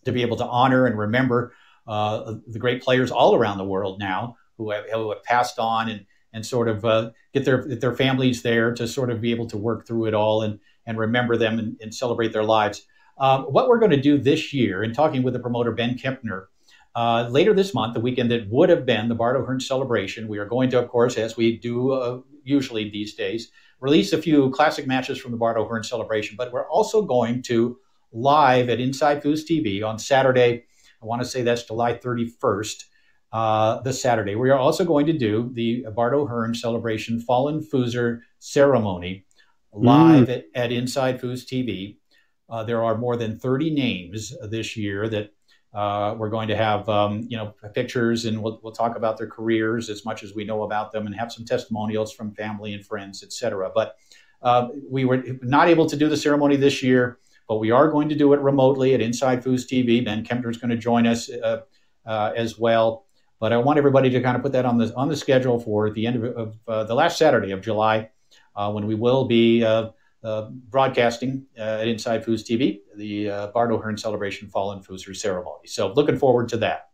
to be able to honor and remember the great players all around the world now who have passed on, and sort of get their families there to sort of be able to work through it all and remember them and celebrate their lives. What we're going to do this year, in talking with the promoter Ben Kempner, later this month, the weekend that would have been the Bardo Hearn celebration, we are going to, of course, as we do usually these days, release a few classic matches from the Bardo Hearn celebration. But we're also going to live at Inside Foos TV on Saturday. I want to say that's July 31st, this Saturday. We are also going to do the Bardo Hearn celebration Fallen Fooser ceremony live at Inside Foos TV. There are more than 30 names this year that we're going to have, pictures, and we'll talk about their careers as much as we know about them, and have some testimonials from family and friends, etc. But we were not able to do the ceremony this year, but we are going to do it remotely at Inside Foos TV. Ben Kempner is going to join us as well. But I want everybody to kind of put that on the schedule for the end of the last Saturday of July, when we will be broadcasting at Inside Foos TV, the Bardo Hearn Celebration Fallen Fooser ceremony. So looking forward to that.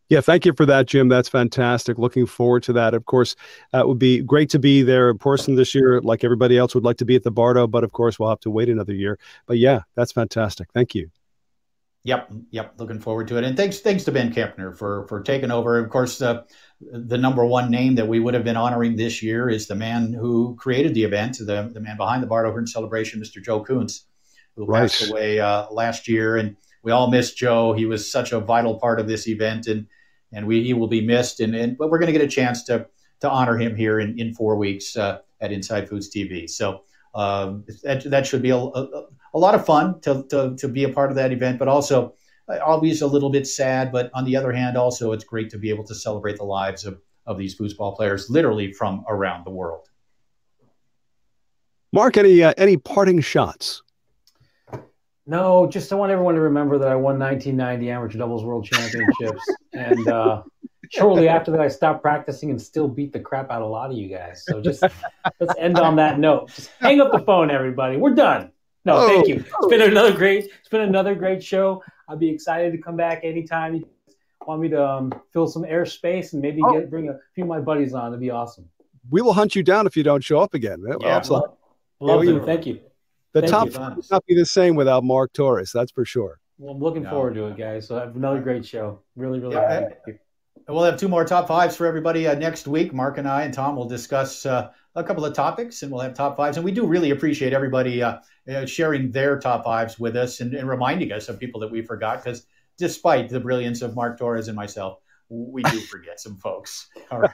Yeah, thank you for that, Jim. That's fantastic. Looking forward to that. Of course, it would be great to be there in person this year, like everybody else would like to be at the Bardo, but of course we'll have to wait another year. But yeah, that's fantastic. Thank you. Yep. Looking forward to it. And thanks to Ben Kempner for taking over. Of course, the number one name that we would have been honoring this year is the man who created the event, the man behind the Bardo Hearn celebration, Mr. Joe Kuntz, who passed away last year. And we all miss Joe. He was such a vital part of this event, and he will be missed. But we're going to get a chance to honor him here in 4 weeks at Inside Foos TV. So that should be a lot of fun to be a part of that event, but also always a little bit sad. But on the other hand, also it's great to be able to celebrate the lives of these foosball players, literally from around the world. Mark, any parting shots? No, just I want everyone to remember that I won 1990 Amateur Doubles World Championships, and shortly after that, I stopped practicing and still beat the crap out of a lot of you guys. So just let's end on that note. Just hang up the phone, everybody. We're done. No, thank you. It's been another great show. I'll be excited to come back anytime you want me to fill some airspace and maybe bring a few of my buddies on. It'd be awesome. We will hunt you down if you don't show up again. Yeah, love you. Thank you. The top four will not be the same without Marc Torres. That's for sure. Well, I'm looking forward to it, guys. So have another great show. Really happy. We'll have 2 more top 5s for everybody next week. Mark and I and Tom will discuss a couple of topics, and we'll have top 5s. And we do really appreciate everybody sharing their top 5s with us and reminding us of people that we forgot, because despite the brilliance of Marc Torres and myself, we do forget some folks. All right.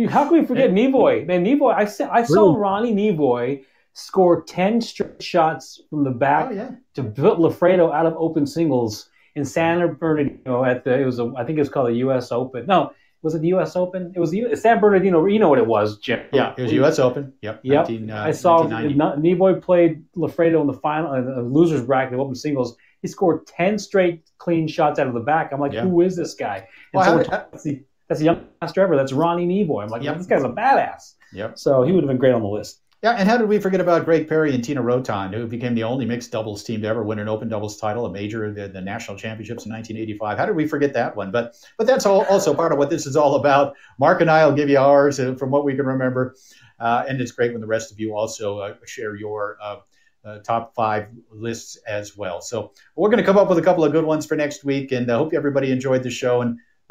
How can we forget Nivoy? Man, Nivoy, I saw Ronnie Nivoy score 10 straight shots from the back to put Lafredo out of open singles in San Bernardino I think it was called the U.S. Open. No, was it the U.S. Open? It was San Bernardino. You know what it was, Jim. Yeah, it was U.S. Open. Yep. I saw Nivoy played Lafredo in the final, the losers bracket of open singles. He scored 10 straight clean shots out of the back. I'm like, who is this guy? And that's the young master ever. That's Ronnie Nivoy. I'm like, this guy's a badass. Yep. So he would have been great on the list. Yeah, and how did we forget about Greg Perry and Tina Roton, who became the only mixed doubles team to ever win an open doubles title, a major, the national championships in 1985. How did we forget that one? But that's also part of what this is all about. Mark and I will give you ours from what we can remember. And it's great when the rest of you also share your top 5 lists as well. So we're going to come up with a couple of good ones for next week, and I hope everybody enjoyed the show.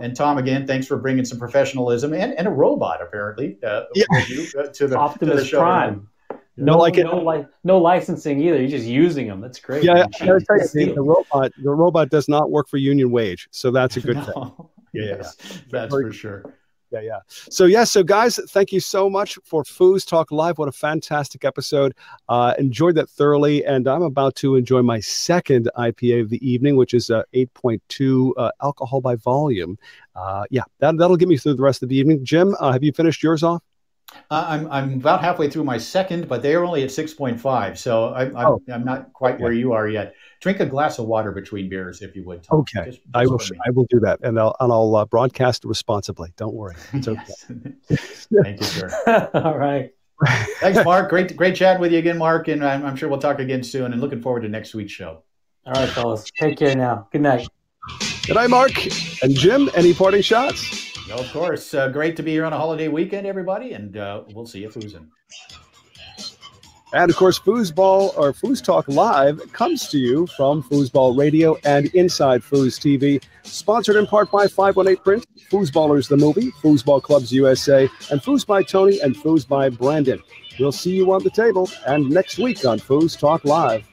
And Tom, again, thanks for bringing some professionalism and a robot, apparently, with you, to the show. Prime. No licensing either. You're just using them. That's great. Yeah, the robot does not work for union wage, so that's a good thing. Yes, that's for sure. Yeah. So guys, thank you so much for Foos Talk Live. What a fantastic episode. Enjoyed that thoroughly. And I'm about to enjoy my second IPA of the evening, which is 8.2 alcohol by volume. That'll get me through the rest of the evening. Jim, have you finished yours off? I'm about halfway through my second, but they're only at 6.5, so I'm not quite where you are yet. Drink a glass of water between beers, if you would, Tom. Okay, just I will do that, and I'll broadcast responsibly. Don't worry. It's okay. Thank you, sir. All right. Thanks, Mark. Great chatting with you again, Mark, and I'm sure we'll talk again soon. And looking forward to next week's show. All right, fellas. Take care now. Good night. Good night, Mark and Jim. Any parting shots? No, of course. Great to be here on a holiday weekend, everybody, and we'll see you foozing. And, of course, Foosball or FoosTalk Live comes to you from Foosball Radio and Inside Foos TV, sponsored in part by 518 Print, Foosballers the Movie, Foosball Clubs USA, and Foos by Tony and Foos by Brandon. We'll see you on the table and next week on FoosTalk Live.